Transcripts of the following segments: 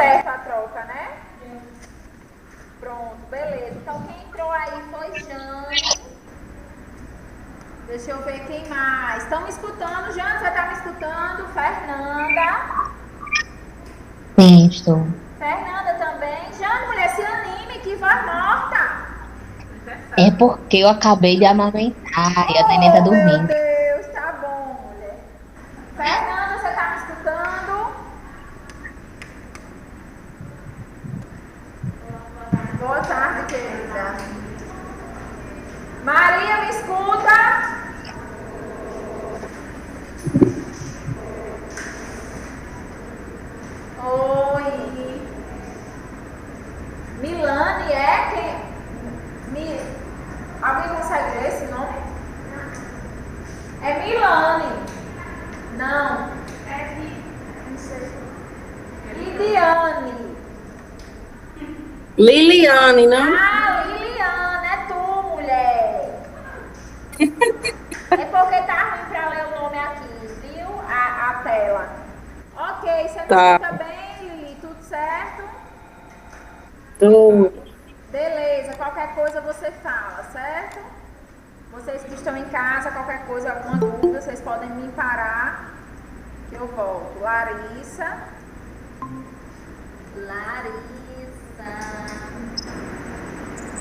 certo a troca, né? Pronto, beleza. Então quem entrou aí foi Jane. Deixa eu ver quem mais. Estão me escutando? Jane, você está me escutando? Fernanda. Sim, estou. Fernanda também. Jane, mulher, se anime, que voz morta. É porque eu acabei de amamentar e a neném tá Oh, meu dormindo. Deus, tá bom, mulher. Fernanda, você está me escutando? Boa tarde, querida. Maria, me escuta? Oi. Milane é quem? Alguém consegue ler esse nome? É Milane. Não. Não sei. Lidiane. Liliane, não? Ah, Liliane, é tu, mulher. É porque tá ruim pra ler o nome aqui, viu? A tela. Ok, você me Tá. escuta bem, Lili? Tudo certo? Tô. Beleza, qualquer coisa você fala, certo? Vocês que estão em casa, qualquer coisa, alguma dúvida, vocês podem me parar que eu volto. Larissa.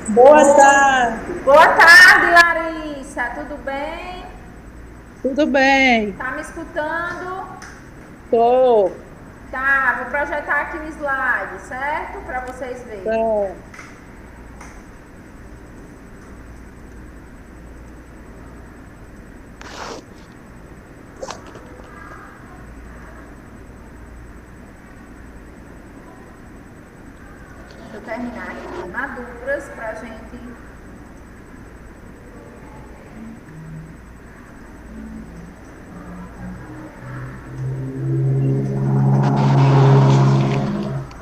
Boa tarde. Boa tarde, Larissa. Tudo bem? Tudo bem? Tá me escutando? Tô. Tá, vou projetar aqui o slide, certo? Para vocês verem. Tá. Deixa eu terminar aqui maduras pra gente.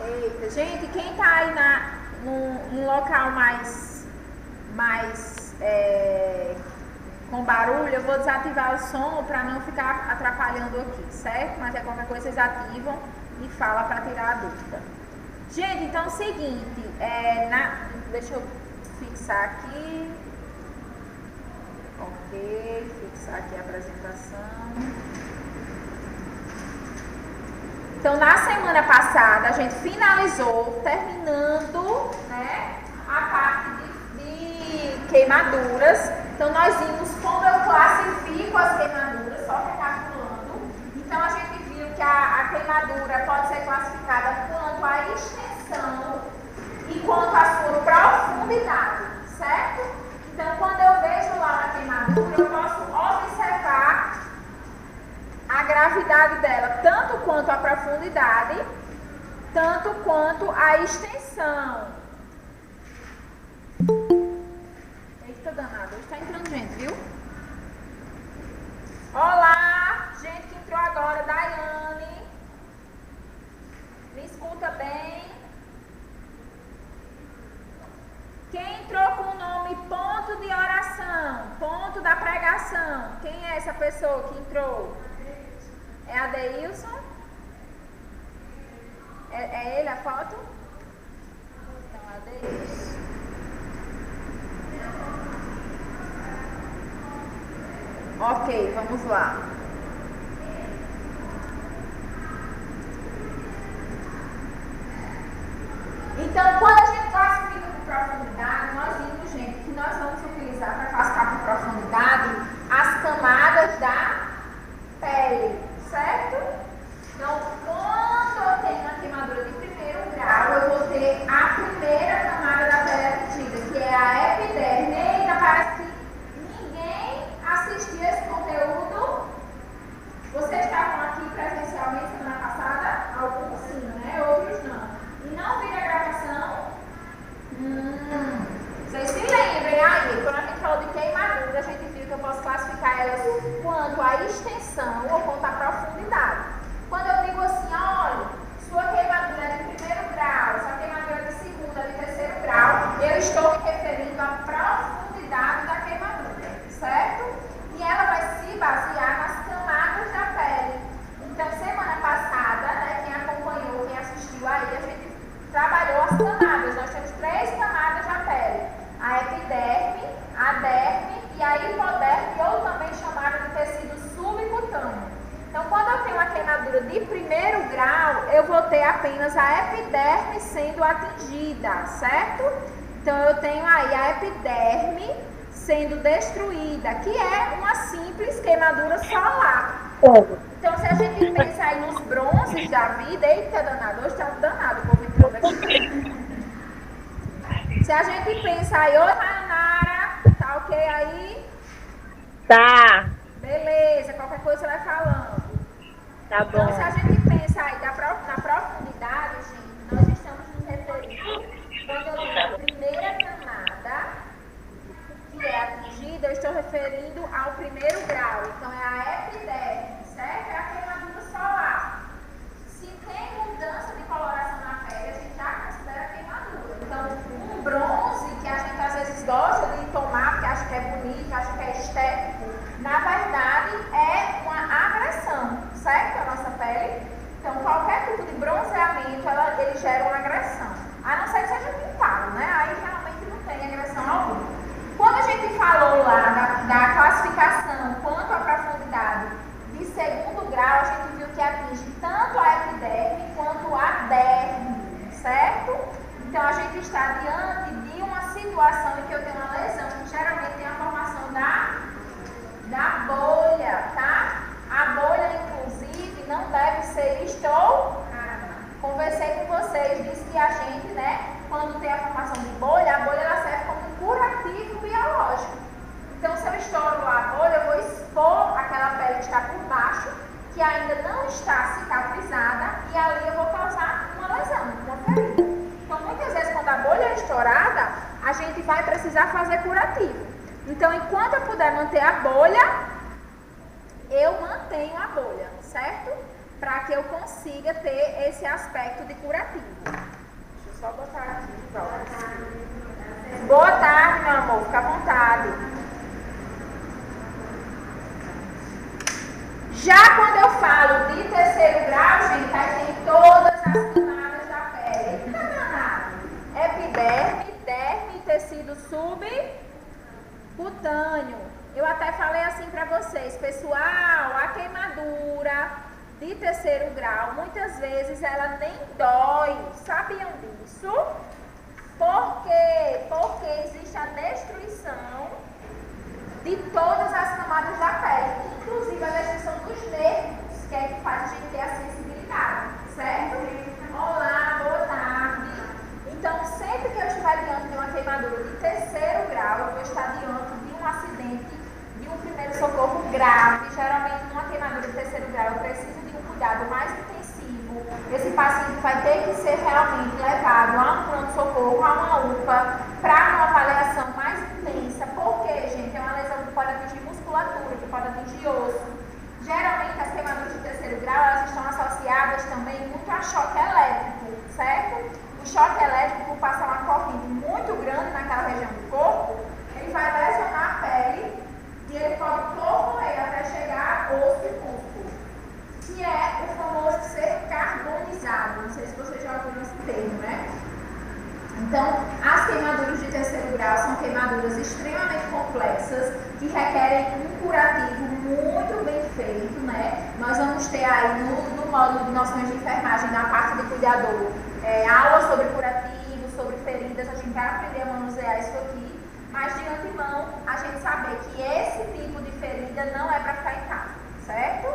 Eita, gente, quem tá aí num local mais com barulho, eu vou desativar o som para não ficar atrapalhando aqui, certo? Mas é qualquer coisa vocês ativam e fala para tirar a dúvida. Gente, então é o seguinte, deixa eu fixar aqui. Ok, fixar aqui a apresentação. Então, na semana passada, a gente finalizou, terminando, né, a parte de queimaduras. Então, nós vimos como eu classifico as queimaduras, só recapitulando. Então, a gente viu que a queimadura pode ser classificada quanto à extensão e quanto à sua profundidade, certo? Então, quando eu vejo lá na queimadura, eu posso observar a gravidade dela, tanto quanto a profundidade, tanto quanto a extensão. Eita danada, hoje tá entrando gente, viu? Olá, gente que entrou agora, Daiane. Me escuta bem? Quem entrou com o nome ponto de oração, ponto da pregação? Quem é essa pessoa que entrou? É Adeilson? É ele a foto? Então, Adeilson. Ok, vamos lá. Então, quando a gente classifica por profundidade, nós vimos, gente, que nós vamos utilizar para classificar por profundidade as camadas da pele, certo? Então, quando eu tenho uma queimadura de primeiro grau, eu vou ter a primeira camada da pele atingida, que é a epiderme. Eita, parece que ninguém assistiu esse conteúdo camadas. Nós temos 3 camadas na pele. A epiderme, a derme e a hipoderme, ou também chamada de tecido subcutâneo. Então, quando eu tenho uma queimadura de primeiro grau, eu vou ter apenas a epiderme sendo atingida, certo? Então, eu tenho aí a epiderme sendo destruída, que é uma simples queimadura solar. Então, se a gente pensa aí nos bronzes da vida, eita danado, hoje tá um danado, o povo entrando aqui. Se a gente pensa aí, oi Rayanara, tá ok aí? Tá. Beleza, qualquer coisa você vai falando. Tá bom. Então, se a gente pensa aí na profundidade, gente, nós estamos nos referindo, quando eu digo a primeira camada que é atingida, eu estou referindo ao primeiro grau. Então, é a epiderme, certo? É a queimadura solar. Se tem mudança de coloração na pele, a gente já considera queimadura. Então, um bronze que a gente às vezes gosta de tomar, porque acha que é bonito, acha que é estético, na verdade é uma agressão, certo? A nossa pele. Então, qualquer tipo de bronzeamento, ele gera uma agressão. A não ser que seja pintado, né? Aí realmente não tem agressão alguma. Quando a gente falou lá da classificação quanto à profundidade de segundo grau, a gente viu que atinge tanto a epiderme quanto a derme, certo? Então, a gente está diante de uma situação em que eu tenho uma lesão, que geralmente tem a formação da bolha, tá? A bolha, inclusive, não deve ser estourada. Conversei com vocês, disse que a gente, né, quando tem a formação de bolha, a bolha ela serve como um curativo biológico. Então, se eu estouro lá a bolha, eu vou expor aquela pele que está por baixo, que ainda não está cicatrizada, e ali eu vou causar uma lesão, uma ferida. Então, muitas vezes, quando a bolha é estourada, a gente vai precisar fazer curativo. Então, enquanto eu puder manter a bolha, eu mantenho a bolha, certo? Para que eu consiga ter esse aspecto de curativo. Deixa eu só botar aqui de volta. Boa tarde, meu amor. Fica à vontade. Já quando eu falo de terceiro grau, gente, aí tem todas as camadas da pele. Eita danado. Epiderme, derme, tecido subcutâneo. Eu até falei assim para vocês, pessoal, a queimadura de terceiro grau, muitas vezes ela nem dói. Sabiam disso? Por quê? Porque existe a destruição de todas as camadas da pele, inclusive a destruição dos nervos, que é que faz a gente ter a sensibilidade, certo? Olá, boa tarde. Então, sempre que eu estiver diante de uma queimadura de terceiro grau, eu vou estar diante de um acidente, de um primeiro socorro grave. Geralmente, numa queimadura de terceiro grau, eu preciso de um cuidado mais intensivo. Esse paciente vai ter que ser realmente levado a um pronto-socorro, a uma UPA, para uma avaliação mais intensa. Por quê, gente? É uma lesão que pode atingir musculatura, que pode atingir osso. Geralmente, as queimaduras de terceiro grau, elas estão associadas também muito a choque elétrico, certo? O choque elétrico, por passar uma corrente muito grande naquela região do corpo, ele vai lesionar a pele e ele pode corroer até chegar a osso e músculo, que é o famoso ser carbonizado. Não sei se vocês já ouviram esse termo, né? Então, as queimaduras de terceiro grau são queimaduras extremamente complexas, que requerem um curativo muito bem feito, né? Nós vamos ter aí no módulo de noções de enfermagem, na parte de cuidador, aula sobre curativo, sobre feridas. A gente vai aprender a manusear isso aqui, mas de antemão, a gente saber que esse tipo de ferida não é para ficar em casa, certo?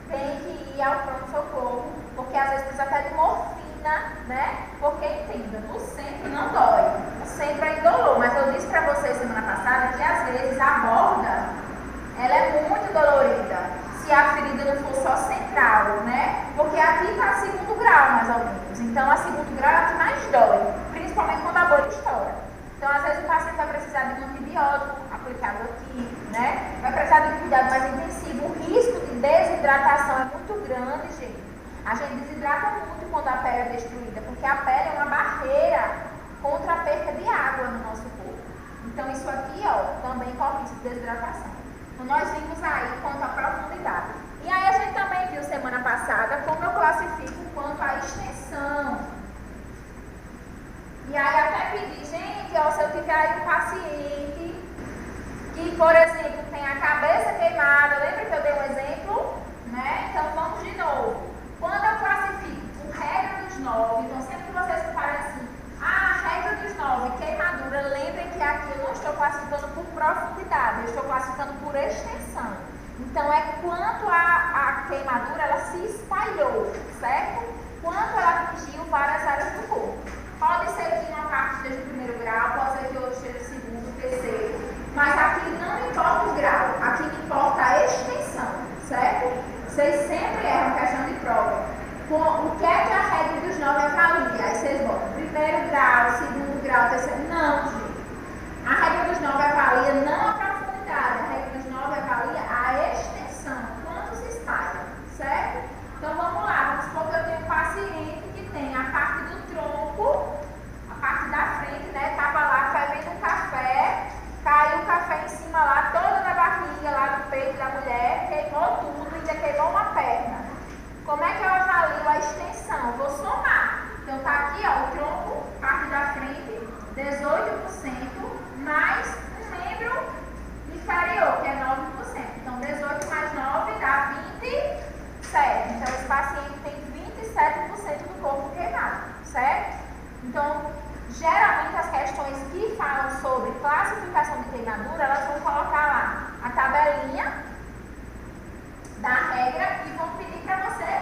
Tem que ir ao pronto-socorro, porque às vezes precisa até de morfina, né? Porque entenda, no centro não dói, no centro é indolor, mas eu disse para vocês semana passada que às vezes a borda, ela é muito dolorida, se a ferida não for só central, né? Porque aqui está segundo grau, mais ou menos. Então, a segundo grau é a que mais dói, principalmente quando a bolha estoura. Então, às vezes o paciente vai precisar de um antibiótico aplicado aqui, né? Vai precisar de um cuidado mais intensivo. O risco de desidratação é muito grande, gente. A gente desidrata muito quando a pele é destruída, porque a pele é uma barreira contra a perca de água no nosso corpo. Então, isso aqui, ó, também corre risco de desidratação. Então, nós vimos aí quanto à profundidade. E aí, a gente também viu semana passada como eu classifico quanto à extensão. E aí até pedir, gente, ó, se eu tiver aí um paciente que, por exemplo, tem a cabeça queimada, lembra que eu dei um exemplo? Né? Então vamos de novo. Quando eu classifico por regra dos 9, então sempre que vocês comparem assim, regra dos 9, queimadura, lembrem que aqui eu não estou classificando por profundidade, eu estou classificando por extensão. Então é quanto a queimadura ela se espalhou, certo? Quanto ela atingiu várias áreas do corpo. Pode ser que uma parte esteja em primeiro grau, pode ser que outra esteja em segundo, terceiro. Mas aqui não importa o grau, aqui importa a extensão, certo? Vocês sempre erram questão de prova. O que é que a regra dos 9 avalia? Aí vocês botam primeiro grau, segundo grau, terceiro. Não, gente. A regra dos 9 avalia não a profundidade, a regra dos 9 avalia a extensão, quanto se espalha, certo? Então vamos lá, vamos supor que eu tenho um paciente que tem a parte do tronco, a parte da frente, né? Tava lá fervendo um café, caiu o café em cima lá, toda na barriga, lá do peito da mulher, queimou tudo, ainda queimou uma perna. Como é que eu avalio a extensão? Vou somar. Então tá aqui, ó, o tronco, parte da frente, 18%, mais um membro inferior, que é 9%. Então 18 mais 9 dá 27. Então esse paciente tem 27% do corpo queimado, certo? Então, geralmente as questões que falam sobre classificação de queimadura, elas vão colocar lá a tabelinha da regra e vão pedir para você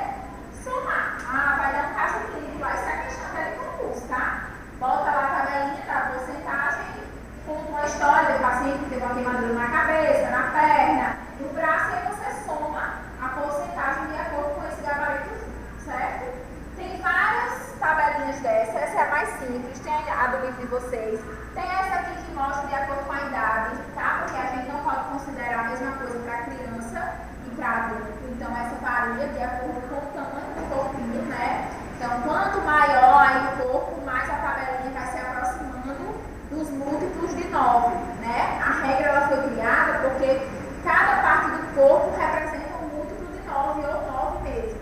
somar. Vai dar um caso clínico lá, isso é questão de concurso, tá? Bota lá a tabelinha da porcentagem, conta uma história do paciente que teve uma queimadura na cabeça, na perna, no braço, e aí você soma a porcentagem de acordo com esse gabarito, certo? Tem várias tabelinhas dessas, essa é a mais simples, tem a do livro de vocês, tem essa aqui que mostra de acordo com a idade, tá? Porque a gente não pode considerar a mesma coisa para criança e para adulto, então essa varia de acordo com o tamanho do corpinho, né? Então quanto maior aí o corpo, mais a tabelinha vai se aproximando dos múltiplos de 9, né? A regra ela foi criada porque cada parte do corpo representa um múltiplo de 9 ou 9 mesmo.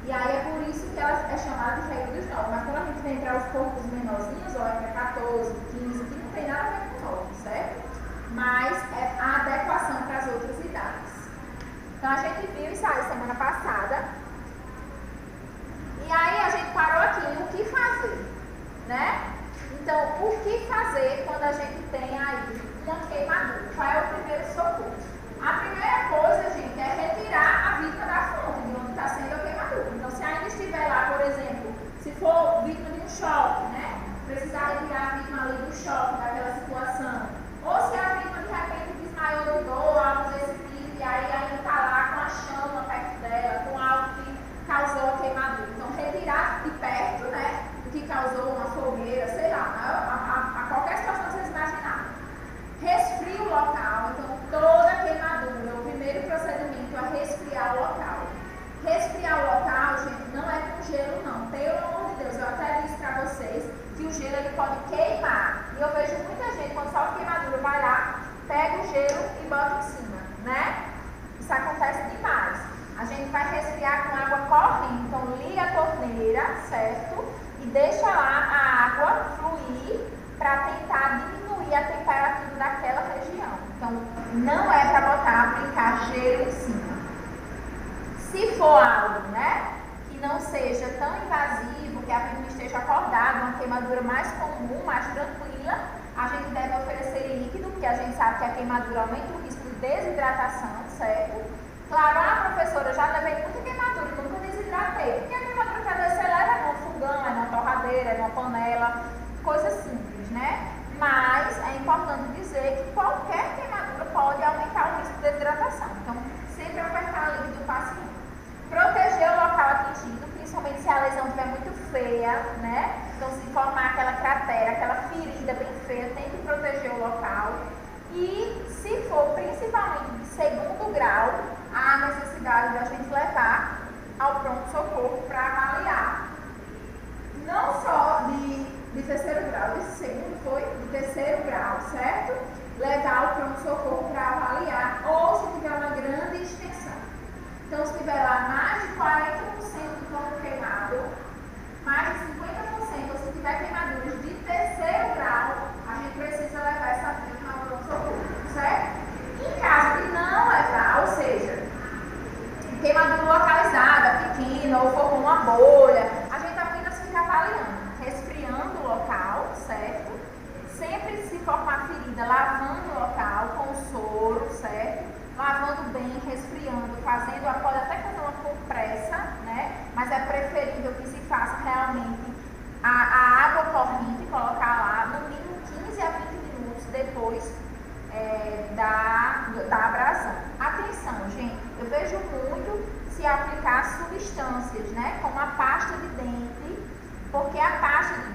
E aí é por isso que ela é chamada de regra dos 9. Mas quando a gente vem para os corpos menorzinhos, ó, é 14, 15, que não tem nada a ver com 9, certo? Mas é a adequação para as outras idades. Então a gente viu isso aí semana passada. E aí a gente parou aqui em o que fazer, né? Então, o que fazer quando a gente tem aí uma queimadura? Qual é o primeiro socorro? A primeira coisa, gente, é retirar a vítima da fonte, de onde está sendo a queimadura. Então, se ainda estiver lá, por exemplo, se for vítima de um choque, né? Precisar retirar a vítima ali do choque, daquela situação. Ou se a vítima, de repente, desmaiou de dor, algo desse tipo, e aí ainda está lá com a chama perto dela, com algo que causou a queimadura. Então, retirar de perto, né? O que causou uma fogueira, sei lá, a qualquer situação que vocês imaginarem. Resfria o local, então toda queimadura, o primeiro procedimento é resfriar o local. Resfriar o local, gente, não é com gelo não, pelo amor de Deus, eu até disse pra vocês que o gelo ele pode queimar. E eu vejo muita gente, quando sofre queimadura, vai lá, pega o gelo e bota em cima, né? Isso acontece demais. A gente vai resfriar com água corrente, então liga a torneira, certo? E deixa lá a água fluir para tentar diminuir a temperatura daquela região. Então, não é para botar, aplicar gelo em cima. Se for algo, né, que não seja tão invasivo, que a vítima esteja acordada, uma queimadura mais comum, mais tranquila, a gente deve oferecer líquido, porque a gente sabe que a queimadura aumenta o risco de desidratação, certo? Claro, professora, eu já levei muita queimadura, nunca desidratei. Porque a queimadura que às vezes você leva é num fogão, é numa torradeira, é numa panela, coisa simples, né? Mas é importante dizer que qualquer queimadura pode aumentar o risco de desidratação. Então, sempre ofertar líquido do paciente. Proteger o local atingido, principalmente se a lesão estiver muito feia, né? Então, se formar aquela cratera, aquela ferida bem feia, tem que proteger o local. E se for principalmente de segundo grau, há necessidade da gente levar ao pronto-socorro para avaliar. Não só de terceiro grau, esse segundo foi de terceiro grau, certo? Levar ao pronto-socorro para avaliar, ou se tiver uma grande extensão. Então, se tiver lá mais de 40% do corpo queimado, mais de 50%, ou se tiver queimaduras de terceiro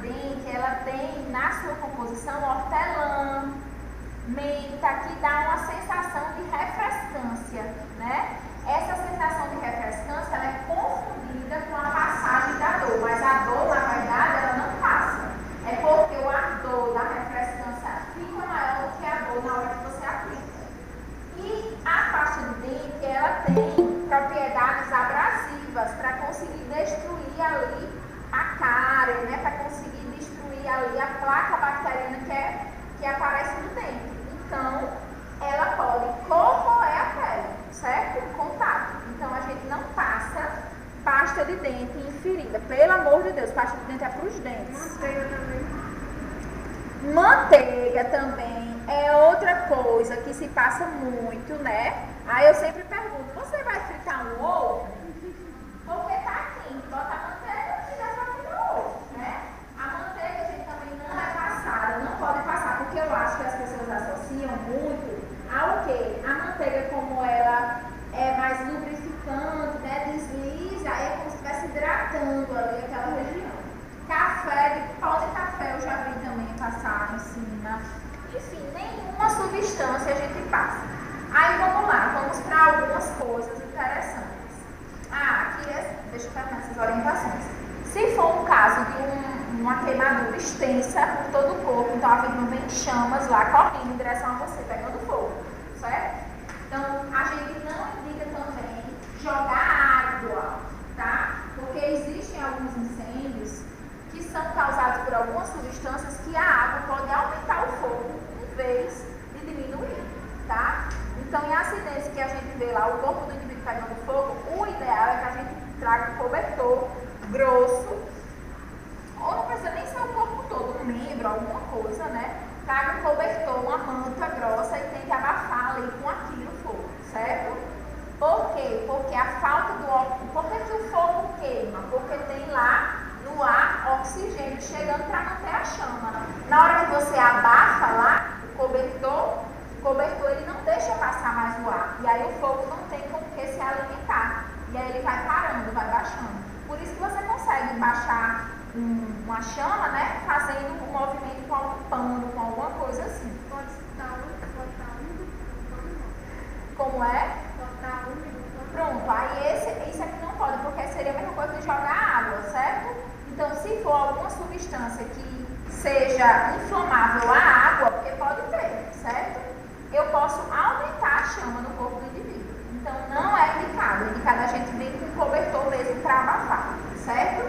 dente, ela tem na sua composição hortelã, menta, que dá uma sensação de refrescância, né? Essa sensação de refrescância, ela é confundida com a passagem da dor, mas a dor, na verdade, ela não passa. É porque o ardor da refrescância fica maior do que a dor na hora que você aplica. E a pasta de dente, ela tem propriedades abrasivas para conseguir destruir ali a cárie, né? Para conseguir destruir ali a placa bacteriana que aparece no dente. Então, ela pode corroer a pele, certo? Contato. Então, a gente não passa pasta de dente em ferida. Pelo amor de Deus, pasta de dente é para os dentes. Manteiga também. Manteiga também é outra coisa que se passa muito, né? Aí eu sempre pergunto, você vai fritar um ovo? Porque tá aqui, bota a manteiga e dá pra fritar o ovo, né? A manteiga, gente, também não é passada, não pode passar, porque eu acho que as pessoas associam muito ao quê? A manteiga, como ela é mais lubrificante, né? Desliza, aí é como se estivesse hidratando ali aquela região. Café, pó de café eu já vi também passar em cima. Enfim, nenhuma substância a gente passa. Aí vamos lá, vamos para algumas coisas interessantes. Aqui deixa eu terminar essas orientações. Se for um caso de uma queimadura extensa por todo o corpo, então a vítima vem em chamas lá, correndo em direção a você, pegando fogo, certo? Então a gente não indica também jogar água, tá? Porque existem alguns incêndios que são causados por algumas substâncias que a água pode aumentar o fogo em vez de diminuir, tá? Então, em acidentes que a gente vê lá o corpo do indivíduo pegando fogo, o ideal é que a gente traga um cobertor grosso, ou não precisa nem ser o corpo todo, um membro, alguma coisa, né? Traga um cobertor, uma manta grossa e tente abafar ali com aquilo o fogo, certo? Por quê? Porque a falta do oxigênio. Por que o fogo queima? Porque tem lá no ar oxigênio chegando para manter a chama. Na hora que você abafa lá o cobertor ele não deixa passar mais o ar. E aí o fogo não tem com que se alimentar. E aí ele vai parando, vai baixando. Por isso que você consegue baixar uma chama, né? Fazendo um movimento com algum pano, com alguma coisa assim. Pode estar úmido, Como é? pode estar úmido. Pronto, aí isso aqui não pode, porque seria a mesma coisa de jogar água, certo? Então, se for alguma substância que seja inflamável à água, porque pode ter, certo? Eu posso aumentar a chama no corpo do indivíduo. Então, não é indicado. É indicado a gente vir com cobertor mesmo para abafar, certo?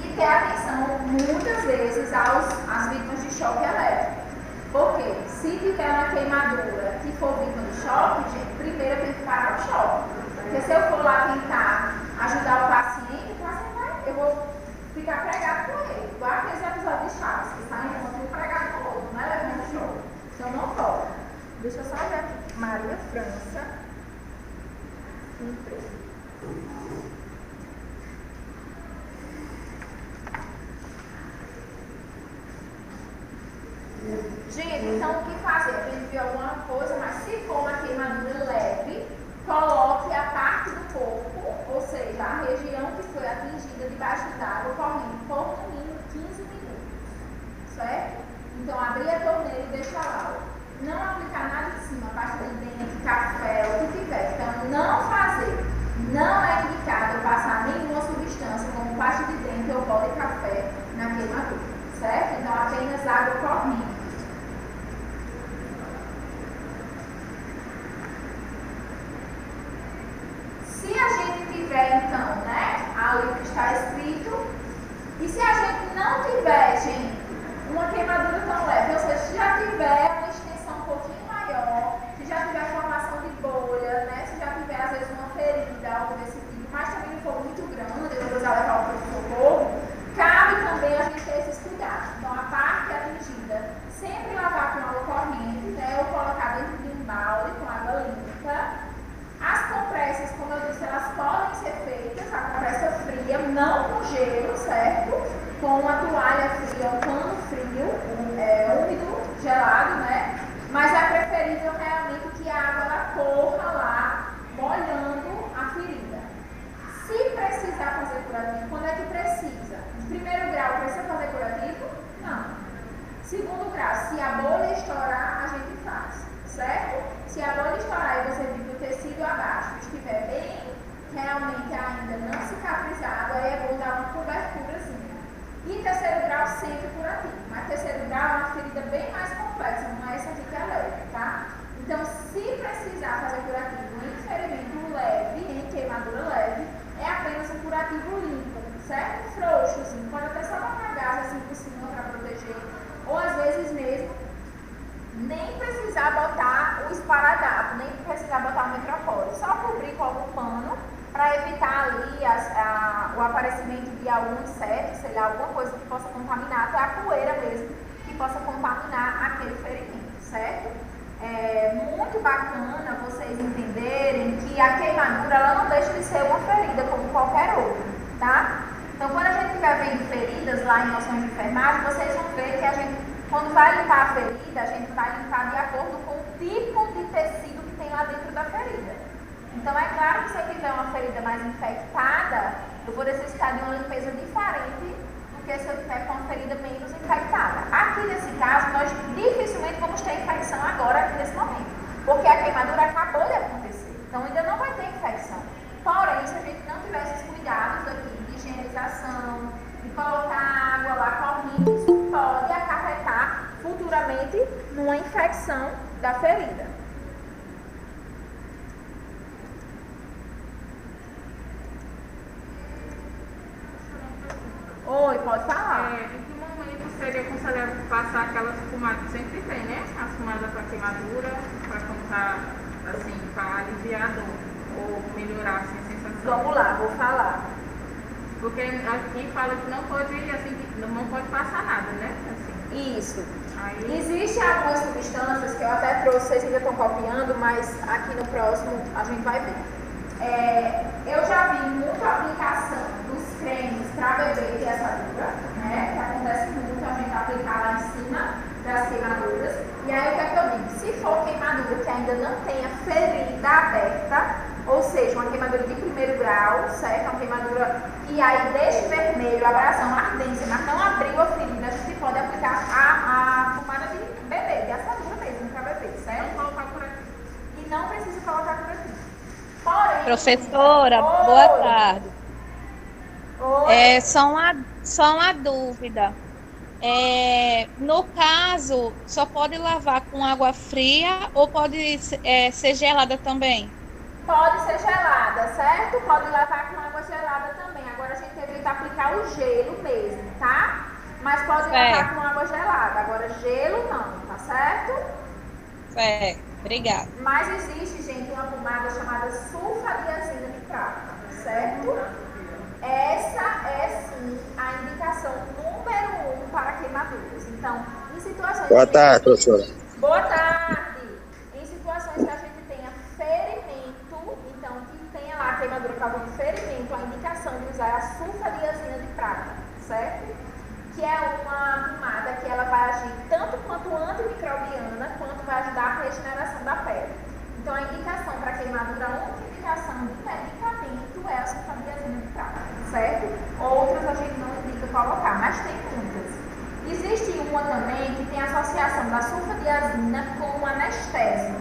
E ter atenção, muitas vezes, às vítimas de choque elétrico. Porque se tiver uma queimadura que for vítima de choque, gente, primeiro eu tenho que parar o choque. Porque se eu for lá tentar ajudar o paciente eu vou ficar pregado com ele. Igual aqueles episódios de Chaves, que saem um pregado com o outro, não é levando choque. Então não pode. Deixa eu só ver aqui. Maria França. Gente, então o que fazer? A gente viu alguma coisa, mas se for uma queimadura leve, coloque a parte do corpo, ou seja, a região que foi atingida debaixo d'água, correndo por no mínimo 15 minutos, certo? Então, abrir a torneira e deixar lá. Não aplicar nada em cima, pasta de dente, café, o que tiver. Então, não fazer. Não é indicado passar nenhuma substância, como pasta de dente ou pó de café, na queimadura, certo? Então, apenas água correndo. Se a gente tiver, então, né, ali o que está escrito, e se a gente não tiver, gente, uma queimadura tão leve, ou seja, se já tiver uma extensão um pouquinho maior, se já tiver formação de bolha, né, se já tiver, às vezes, uma ferida, algo desse tipo, mas também não for muito grande, eu vou usar levar o pronto-socorro, cabe também a gente ter esses cuidados. Então, a parte atingida, sempre lavar com água corrente, né, ou colocar dentro de um balde com água limpa. As compressas, como eu disse, elas podem ser feitas, a compressa fria, não com gelo, certo? Com uma toalha fria, um pano frio, úmido, gelado, né? Mas é preferível realmente que a água ela corra lá, molhando a ferida. Se precisar fazer curativo, quando é que precisa? realmente ainda não cicatrizado, aí é bom dar uma coberturazinha. E terceiro grau sempre curativo, mas terceiro grau é uma ferida bem mais complexa, não é essa aqui que é leve, tá? Então, se precisar fazer curativo em ferimento leve, em queimadura leve, é apenas um curativo limpo, certo? Frouxo, assim, pode até só botar gás assim por cima para proteger, ou às vezes mesmo nem precisar botar o esparadrapo, nem precisar botar o micropore, só cobrir com algum pano para evitar ali o aparecimento de algum inseto, sei lá, alguma coisa que possa contaminar, até a poeira mesmo, que possa contaminar aquele ferimento, certo? É muito bacana vocês entenderem que a queimadura ela não deixa de ser uma ferida como qualquer outra, tá? Então, quando a gente estiver vendo feridas lá em noções de enfermagem, vocês vão ver que a gente, quando vai limpar a ferida, a gente vai limpar de acordo com o tipo de tecido que tem lá dentro da ferida. Então, é claro que se eu tiver uma ferida mais infectada, eu vou necessitar de uma limpeza diferente do que se eu tiver com uma ferida menos infectada. Aqui, nesse caso, nós dificilmente vamos ter infecção agora, aqui nesse momento, porque a queimadura acabou de acontecer. Então, ainda não vai ter infecção. Porém, se a gente não tiver esses cuidados aqui de higienização, de colocar água lá corrente, isso pode acarretar futuramente numa infecção da ferida. Oi, pode falar. Em que momento seria aconselhável passar aquelas fumadas? Sempre tem, né? As fumadas para queimadura, para contar, assim, para aliviar a dor ou melhorar assim, a sensação. Vamos lá, vou falar. Porque aqui fala que não pode, assim, que não pode passar nada, né? Assim. Isso. Aí... Existem algumas substâncias que eu até trouxe, vocês ainda estão copiando, mas aqui no próximo a gente vai ver. Eu já vi muita aplicação dos cremes para bebê e assadura, né? Que acontece muito a gente aplicar lá em cima das queimaduras. E aí o que é que eu digo? Se for queimadura que ainda não tenha ferida aberta, ou seja, uma queimadura de primeiro grau, certo? Uma queimadura que aí deixe vermelho, abrasão, ardência, mas não abriu a ferida, a gente pode aplicar a pomada de bebê, de assadura mesmo para bebê, certo? Não colocar por aqui. E não precisa colocar por aqui. Porém, Professora, oi. boa tarde. Oi. Só uma dúvida. No caso, só pode lavar com água fria ou pode ser gelada também? Pode ser gelada, certo? Pode lavar com água gelada também. Agora a gente evita aplicar o gelo mesmo, tá? Mas pode lavar com água gelada. Agora gelo não, tá certo? Certo, obrigada. Mas existe, gente, uma pomada chamada sulfadiazina de prata, certo? Essa é sim a indicação número 1 para queimaduras. Então, em situações... Boa tarde, professora. Boa tarde! Em situações que a gente tenha ferimento, então que tenha lá a queimadura causando ferimento, a indicação de usar a sulfadiazina de prata, certo? Que é uma pomada que ela vai agir tanto quanto antimicrobiana, quanto vai ajudar a regeneração da pele. Então, a indicação para queimadura, a única indicação de medicamento é a sulfadiazina de prata, certo? Outras a gente não indica colocar, mas tem muitas. Existe uma também que tem associação da sulfadiazina com o anestésico,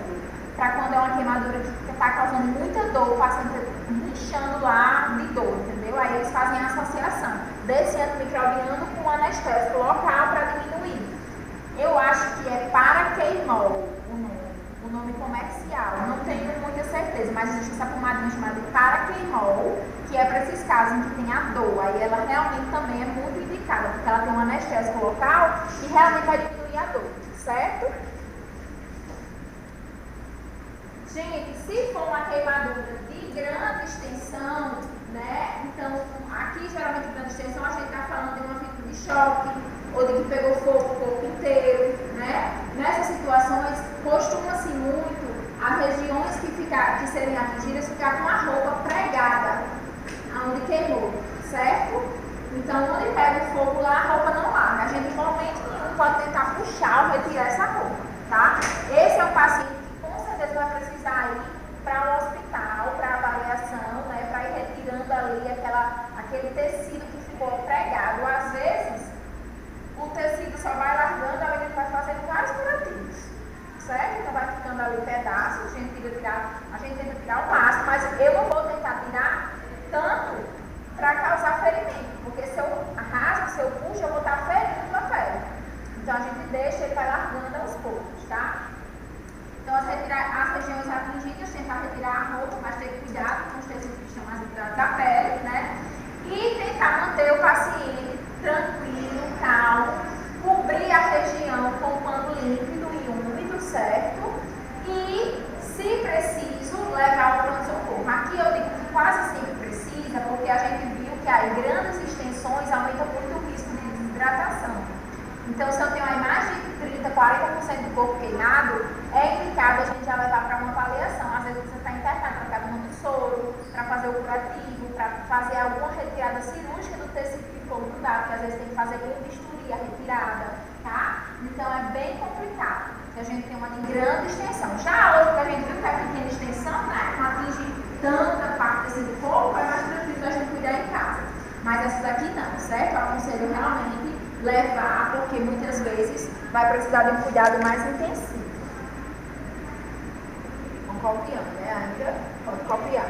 para quando é uma queimadura que está causando muita dor, o paciente inchando lá de dor, entendeu? Aí eles fazem a associação desse antimicrobiano com o anestésico local para diminuir. Eu acho que é paraqueimol o nome comercial, não tenho muita certeza, mas existe essa pomadinha chamada de paraqueimol, que é para esses casos em que tem a dor. Aí ela realmente também é muito indicada, porque ela tem um anestésico local e realmente vai diminuir a dor, certo? Gente, se for uma queimadura de grande extensão, né? Então, aqui geralmente grande extensão a gente está falando de uma fibra de choque ou de que pegou fogo o corpo inteiro, né? Nessas situações, costuma-se muito as regiões que serem atingidas ficar com a roupa pregada aonde queimou, certo? Então, onde pega o fogo lá, a roupa não larga. A gente, em momento nenhum, pode tentar puxar ou retirar essa roupa, tá? Esse é o paciente que com certeza vai precisar ir para o hospital, para avaliação, né? Para ir retirando ali aquele tecido que ficou pregado. Às vezes, o tecido só vai largando, a gente vai fazendo vários curativos, certo? Então vai ficando ali pedaços, a gente tenta tirar o máximo, mas eu não vou tentar tirar Então, se eu tenho uma imagem de 30, 40% do corpo queimado, é indicado a gente já levar para uma avaliação. Às vezes você está internado para cada um do soro, para fazer o curativo, para fazer alguma retirada cirúrgica do tecido que ficou grudado, porque às vezes tem que fazer com bisturi a retirada, tá? Então é bem complicado, porque a gente tem uma grande extensão. Já a outra que a gente viu que é pequena extensão, né? Não atinge tanta parte desse do corpo, é mais tranquilo a gente cuidar em casa. Mas essas aqui não, certo? Eu aconselho realmente levar, porque muitas vezes vai precisar de um cuidado mais intensivo. Vamos copiando, né? Ainda pode copiar.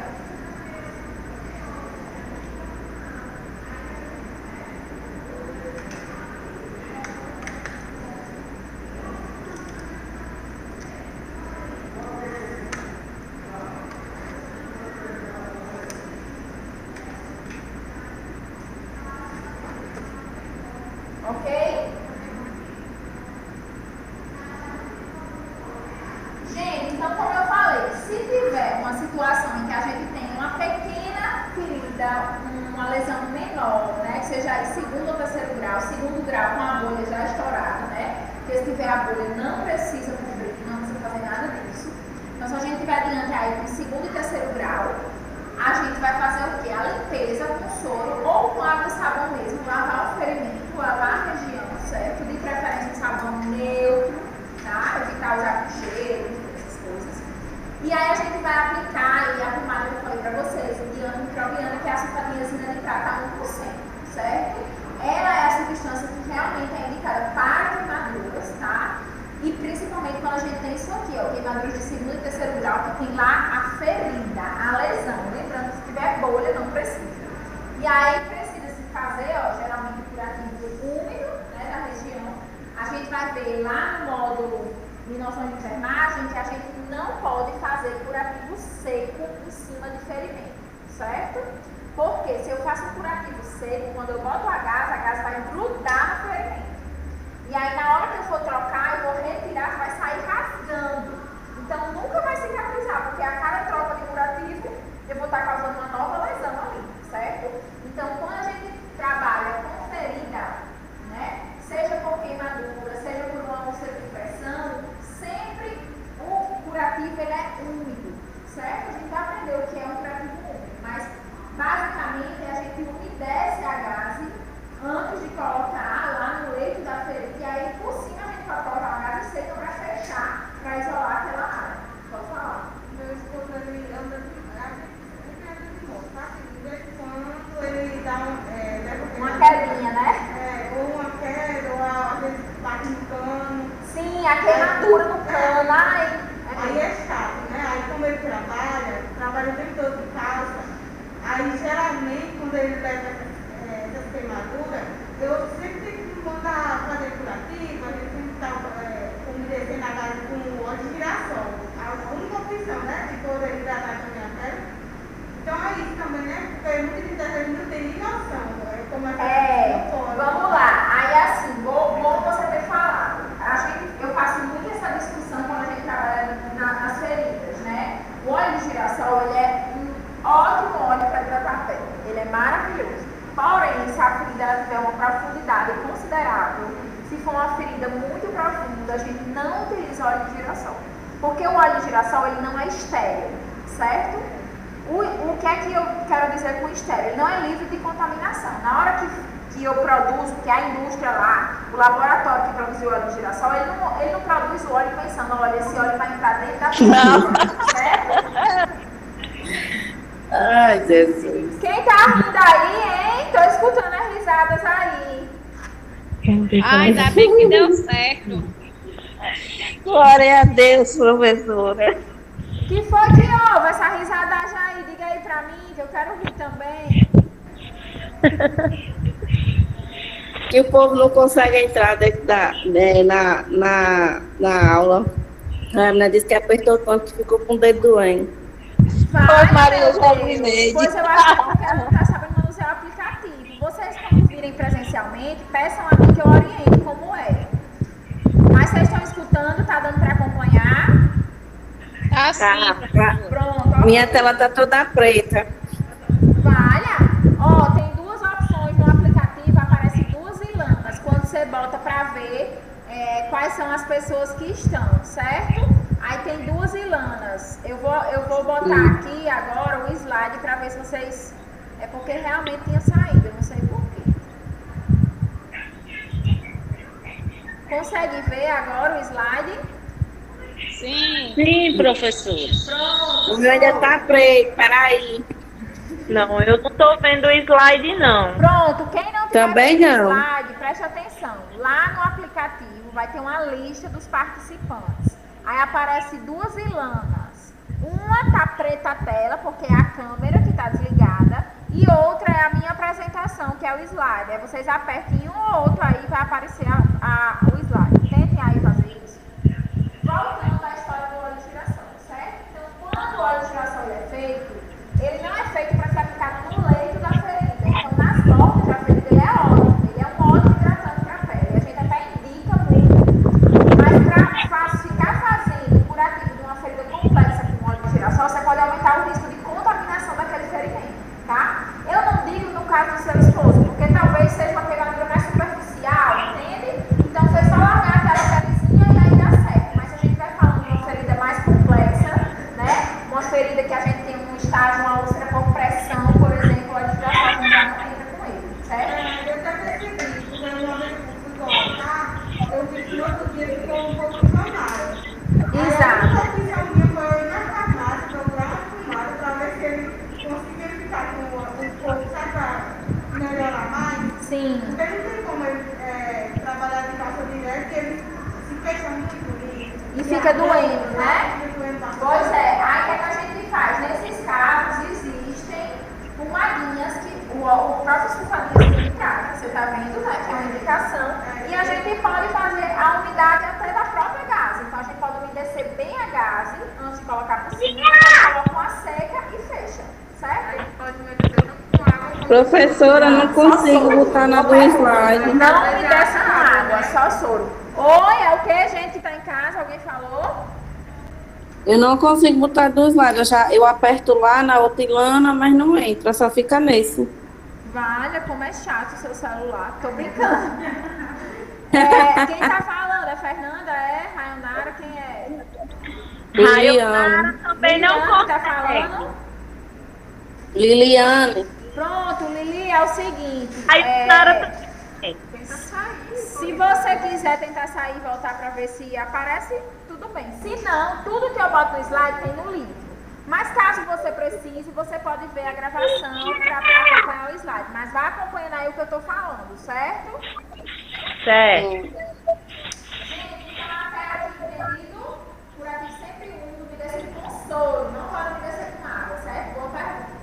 Ok? Gente, então como eu falei, se tiver uma situação em que a gente tem uma pequena ferida, uma lesão menor, né, que seja aí segundo ou terceiro grau com a bolha já estourada, né, porque se tiver a bolha não precisa cobrir, não precisa fazer nada disso. Então se a gente tiver adiante aí com segundo e terceiro grau, a gente vai fazer o quê? A limpeza com soro ou com água e sabão mesmo, lavar o ferimento, lavar a região, certo? De preferência um sabão neutro, tá? Evitar usar com cheiro, essas coisas. E aí a gente vai aplicar aí a pomada que eu falei pra vocês, o antimicrobiano, que é a sulfaniazina de prata 1%, certo? Ela é a substância que realmente é indicada para queimaduras, tá? E principalmente quando a gente tem isso aqui, ó, queimaduras de segundo e terceiro grau, que tem lá a ferida, a lesão. Lembrando que se tiver bolha, não precisa. E aí precisa se fazer, ó, geralmente curativo úmido, né, da região. A gente vai ver lá no módulo de noção de enfermagem que a gente não pode fazer curativo seco em cima de ferimento, certo? Porque se eu faço um curativo seco, quando eu boto a gás vai grudar no ferimento. E aí na hora que eu for trocar, eu vou retirar, vai sair rasgando. Então nunca vai cicatrizar, porque a cada troca de curativo, eu vou estar causando uma nova lesão ali, certo? Então quando a gente trabalha com ferida, né, seja por queimadura, seja por uma úlcera de pressão, sempre o curativo ele é úmido, certo? A gente vai aprender o que é um curativo úmido, mas basicamente a gente umedece a gase antes de colocar lá no leito da ferida, e aí por cima a gente pode colocar uma gase seca para fechar, para isolar aquela área. Pode falar. Meu esposo, ele anda de moto, tá? De vez em quando ele dá Uma quedinha, né? ou uma queda, ou às vezes bate no cano. Sim, a queimadura no cano. Ai, Aí é chato, né? Aí como ele trabalha o tempo todo de casa, aí geralmente quando ele leva essas queimaduras, eu sempre tenho que mandar fazer curativo, a gente tem que estar umedecendo a gás com óleo de girassol. A única opção, né? De toda hidratar a minha pele. Então é isso também, né? Porque muita gente não tem nem noção. Como vamos lá. Aí assim, bom você ter falado. Eu faço muito essa discussão quando a gente trabalha nas feridas, né? O óleo de girassol, ele é um ótimo óleo para hidratar a pele. Ele é maravilhoso. Porém, se a ferida tiver uma profundidade considerável, se for uma ferida muito profunda, a gente não utiliza óleo de girassol. Porque o óleo de girassol, ele não é estéril, certo? O que é que eu quero dizer com estéril? Ele não é livre de contaminação. Na hora que eu produzo, que a indústria lá, o laboratório que produziu o óleo de girassol, ele não produz o óleo pensando, olha, esse óleo vai entrar dentro da ferida, certo? Ai, Jesus. Quem tá rindo aí, hein? Tô escutando as risadas aí. Ai, ainda bem que deu certo. Glória a Deus, professora. Que foi que houve essa risadagem aí? Diga aí pra mim, que eu quero rir também. Que o povo não consegue entrar dentro na aula. A Ana disse que apertou tanto que ficou com o dedo doendo. Vai, Maria, meu eu já Deus. vi. Pois eu acho que é porque ela não tá sabendo manusear o aplicativo. Vocês, quando virem presencialmente, peçam a mim que eu oriente como é. Mas vocês estão escutando? Tá dando pra acompanhar? Tá sim, Pronto. Ok. Minha tela tá toda preta. Valha. Ó, tem duas opções no aplicativo, aparecem duas ilhamas. Quando você você bota para ver quais são as pessoas que estão, certo? Aí tem 2 ilanas. Eu vou botar aqui agora o slide para ver se vocês... É porque realmente tinha saído, eu não sei por quê. Consegue ver agora o slide? Sim. Sim, professor. Pronto. O meu ainda tá preto, peraí. Não, eu não tô vendo o slide, não. Pronto, quem não tiver Também vendo o não. slide, preste atenção. Lá no aplicativo vai ter uma lista dos participantes. Aí aparece 2 ilanas. Uma tá preta a tela, porque é a câmera que tá desligada. E outra é a minha apresentação, que é o slide. Aí vocês apertem um ou outro aí, vai aparecer o slide. Tentem aí fazer isso. Voltando à história do óleo de girassol, certo? Então, quando o óleo de girassol é feito, ele não é feito para ser aplicado no leito da ferida. Então, nas bordas da ferida, ele é óleo. Ele é um óleo hidratante para a pele. A gente até indica muito. Mas para ficar fazendo o curativo de uma ferida complexa com óleo de girassol, você pode aumentar o risco de contaminação daquele ferimento, tá? Eu não digo no caso do seu esposo, porque talvez seja uma queimadura mais superficial, entende? Então, você só largar aquela pelezinha e aí dá certo. Mas se a gente vai falando de uma ferida mais complexa, né? Uma ferida que a gente tem um estágio, uma úlcera por pressão, por exemplo, o óleo de girassol já não entra com ele, certo? Eu até percebi, porque uma vez que eu fui colocar, eu vi que no outro dia ficou um pouco inflamado. Exato. A opção minha foi ir na farmácia, procurar uma pomada para ver se ele conseguia ficar com um pouco, sabe, para melhorar mais. Sim. Porque não tem como ele trabalhar de calça direto, porque ele se fecha muito E fica doendo, né? Fica doendo bastante. Pois é, aí o que a gente faz? Nesses casos existem pomadinhas que o próprio sulfadinho indica, você está vendo, né? Que é uma indicação. E a gente pode fazer a umidade até da própria gase. Então a gente pode umedecer bem a gase antes de colocar por cima, depois coloca uma seca e fecha, certo? Pode umedecer tanto com água Professora, não consigo botar na do slide. Não umedece com água, só soro. Oi, é o que, gente que está em casa? Alguém falou? Eu não consigo botar do slide. Eu aperto lá na outra ilana, mas não entra, só fica nesse. Valha, como é chato o seu celular. Tô brincando. Quem tá falando? É Fernanda? É? Rayonara? Quem é? Liliane. Também não Liliane tá consegue. falando? Liliane. Pronto, Lili, é o seguinte. Aí, Nara, Se você quiser tentar sair e voltar para ver se aparece, tudo bem. Se não, tudo que eu boto no slide tem no livro. Mas caso você precise, você pode ver a gravação para acompanhar o slide. Mas vá acompanhando aí o que eu estou falando, certo? certo. Gente, então a terra de entendido, curativo sempre úmido, umedecido com soro. Não pode umedecer com água, certo? Boa pergunta.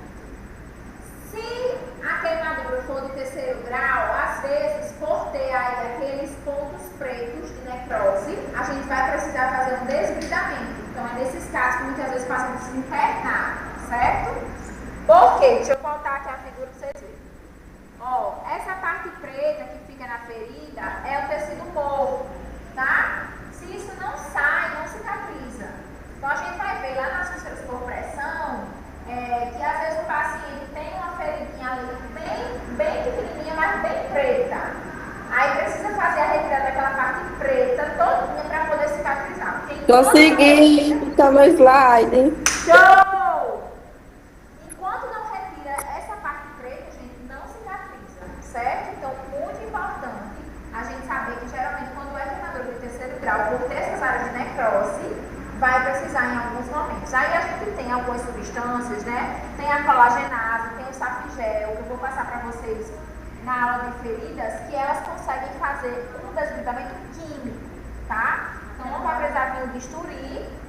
Se a queimadura for de 3º grau, às vezes, por ter aí aqueles pontos pretos de necrose, a gente vai precisar fazer um desbridamento. Então, é nesses casos que muitas vezes o paciente precisa internar, certo? Por quê? Deixa eu voltar aqui a figura para vocês verem. Ó, essa parte preta que fica na ferida é o tecido morto, tá? Se isso não sai, não cicatriza. Então, a gente vai ver lá nas úlceras por pressão, que às vezes o paciente tem uma feridinha ali bem pequenininha, mas bem preta. Aí precisa fazer a retirada daquela parte preta todinha para poder cicatrizar. Consegui botar no slide. Show! Enquanto não retira essa parte preta, gente, não cicatriza, certo? Então, muito importante a gente saber que geralmente quando é queimadura de 3º grau, por ter essas áreas de necrose, vai precisar em alguns momentos. Aí a gente tem algumas substâncias, né? Tem a colagenase, tem o Safigel, que eu vou passar para vocês na aula de feridas, que elas conseguem fazer um desbridamento químico, tá? Então não vai precisar vir o bisturi.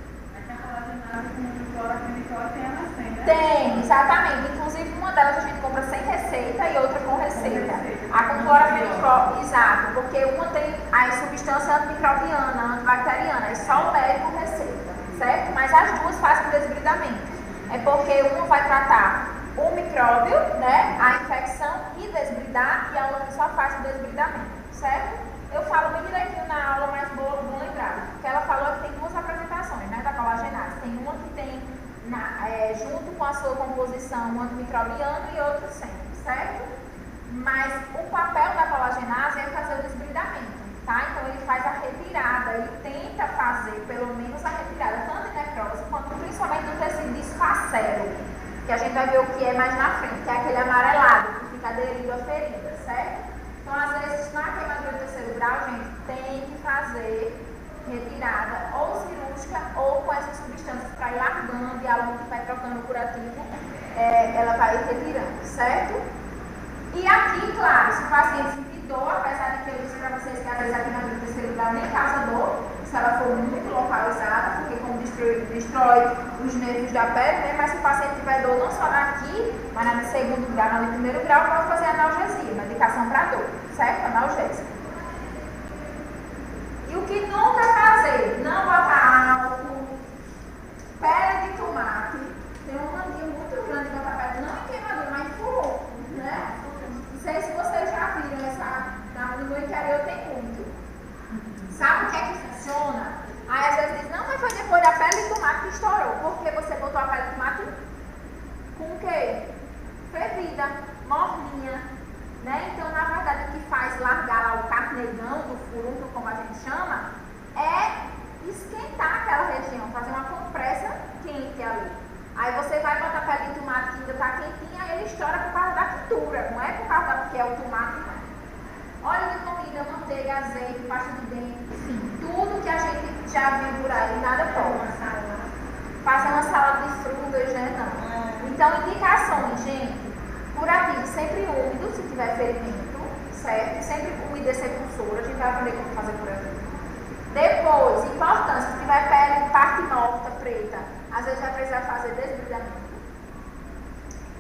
Tem, exatamente. Inclusive uma delas a gente compra sem receita e outra com receita. A com clorafenicol, exato, porque uma tem a substância antimicrobiana, antibacteriana, e só o médico receita, certo? Mas as duas fazem o desbridamento. É porque uma vai tratar o micróbio, né, a infecção e desbridar, e a outra só faz o desbridamento, certo? Eu falo bem direitinho na aula, mas vou lembrar. Porque ela falou que tem 2 apresentações, né, da colagenase. Tem uma que tem junto com a sua composição antimicrobiano e outra sem, certo? Mas o papel da colagenase é fazer o desbridamento. vai ver o que é mais na frente, que é aquele amarelado, que fica aderido à ferida, certo? Então, às vezes, na queimadura do terceiro grau, gente, tem que fazer retirada ou cirúrgica ou com essas substâncias para ir largando e ao longo que vai trocando o curativo, ela vai retirando, certo? E aqui, claro, se o paciente sentir dor, apesar de que eu disse para vocês que às vezes a queimadura do terceiro grau nem causa dor, se ela for muito localizada, porque como destrói os nervos da pele, né? Mas se o paciente tiver dor não só aqui, mas no segundo grau, no primeiro grau, pode fazer analgesia, medicação para dor, certo? Analgésica. E o que nunca fazer? Não botar álcool, pele de tomate. Tem um mandinho muito grande de botar pele, não em queimadura, mas em furor, né? Não sei se vocês já viram essa. No meu interior tem muito. Sabe o que é que funciona? Aí às vezes diz, não, mas foi depois da pele de tomate que estourou. Porque você botou a pele de tomate com o quê? Fervida, morninha. Né? Então, na verdade, o que faz largar lá o carnegão do furúnculo, como a gente chama, é esquentar aquela região, fazer uma compressa quente ali. Aí você vai botar a pele de tomate que ainda está quentinha, aí ele estoura por causa da quentura, não é por causa da que é o tomate, não. Óleo de comida, manteiga, azeite, pasta de dente, enfim, tudo que a gente já viu por aí, nada pode. Faça uma salada de frutas, né? Não. Então, indicações, gente. Curativo sempre úmido, se tiver ferimento, certo? Sempre umedecer com soro, a gente vai aprender como fazer curativo. Depois, importância, se tiver pele, parte morta, preta, às vezes vai precisar fazer desbridamento.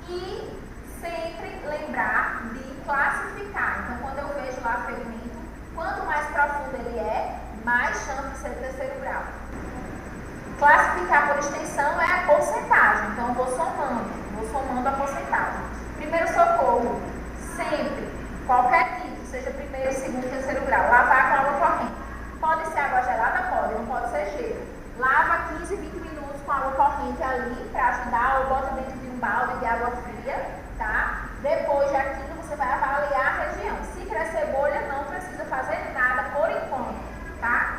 E sempre lembrar de classificar. Então, quando eu vejo lá ferimento, quanto mais profundo ele é, mais chance de ser terceiro grau. Classificar por extensão é a porcentagem, então eu vou somando a porcentagem. Primeiro socorro, sempre, qualquer tipo, seja primeiro, segundo, terceiro grau, lavar com água corrente. Pode ser água gelada? Pode, não pode ser gelo. Lava 15, 20 minutos com água corrente ali para ajudar, ou bota dentro de um balde de água fria, tá? Depois de aquilo você vai avaliar a região. Se crescer bolha, não precisa fazer nada por enquanto, tá?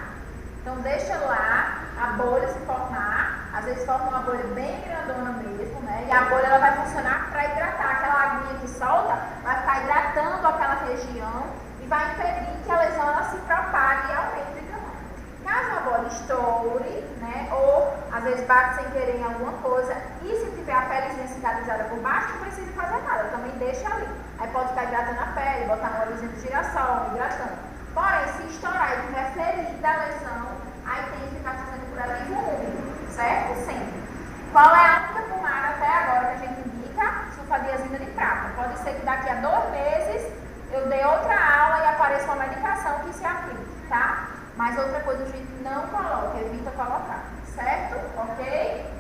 Então deixa lá a bolha se formar, às vezes forma uma bolha bem grandona mesmo, né? E a bolha ela vai funcionar para hidratar, aquela aguinha que solta, vai ficar hidratando aquela região e vai impedir que a lesão ela se propague e aumente de tamanho. Caso a bolha estoure, né? Ou às vezes bate sem querer em alguma coisa, e se tiver a pelezinha cicatrizada por baixo, não precisa fazer nada, também deixa ali. Aí pode ficar hidratando a pele, botar um óleozinho de girassol, hidratando. Porém, se estourar e tiver ferida a lesão, aí tem que ficar fazendo curativo úmido, certo? Sempre. Qual é a única pomada até agora que a gente indica? Sulfadiazina de prata. Pode ser que daqui a 2 meses eu dê outra aula e apareça uma medicação que se aplique, tá? Mas outra coisa a gente não coloca, evita colocar, certo? Ok?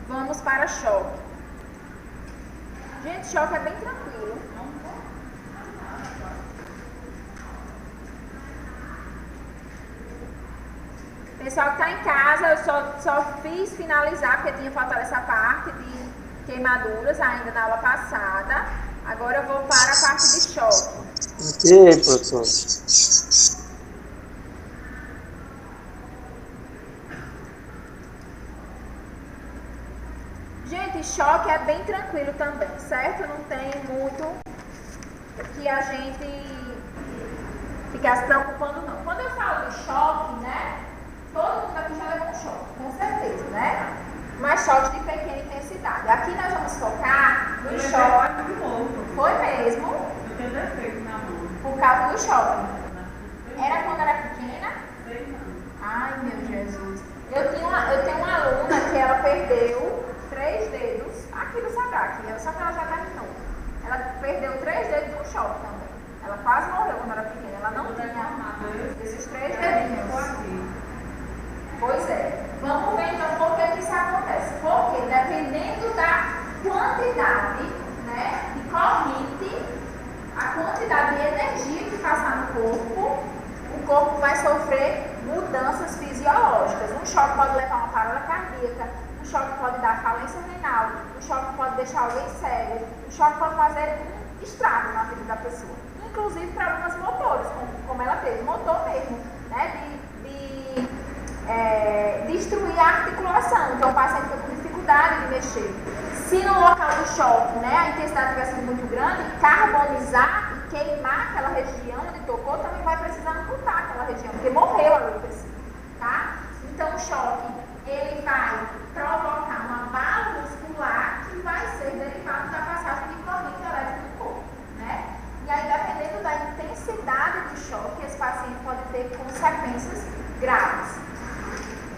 Vamos para choque. Gente, choque é bem tranquilo. Pessoal que está em casa, eu só fiz finalizar, porque tinha faltado essa parte de queimaduras ainda na aula passada. Agora eu vou para a parte de choque. Ok, professor. Gente, choque é bem tranquilo também, certo? Não tem muito que a gente ficar se preocupando, não. Quando eu falo de choque, né? Todo mundo aqui já levou um choque, com certeza, né? Mas choque de pequena intensidade. Aqui nós vamos focar no choque. Foi mesmo? Eu tenho defeito na mão. Por causa do choque. Era quando era pequena? Sei não. Ai, meu Jesus. Eu tenho uma aluna que ela perdeu 3 dedos aqui do Sabrac, só que ela já terminou. Ela perdeu 3 dedos no choque também. Ela quase morreu quando era pequena. Ela não tinha esses 3 dedinhos. Pois é. Vamos ver então por que isso acontece. Porque dependendo da quantidade, né, de corrente, a quantidade de energia que passar no corpo, o corpo vai sofrer mudanças fisiológicas. Um choque pode levar a uma parada cardíaca, um choque pode dar falência renal, um choque pode deixar alguém cego, um choque pode fazer um estrago na vida da pessoa. Inclusive problemas motores, como ela teve, motor mesmo, né, de destruir a articulação. Então o paciente fica com dificuldade de mexer. Se no local do choque, né, a intensidade tiver sido muito grande, carbonizar e queimar aquela região onde tocou, também vai precisar amputar aquela região, porque morreu ali o tecido, tá? Então o choque, ele vai provocar uma bala muscular que vai ser derivado da passagem de corrente elétrica no corpo, né? E aí, dependendo da intensidade do choque, esse paciente pode ter consequências graves.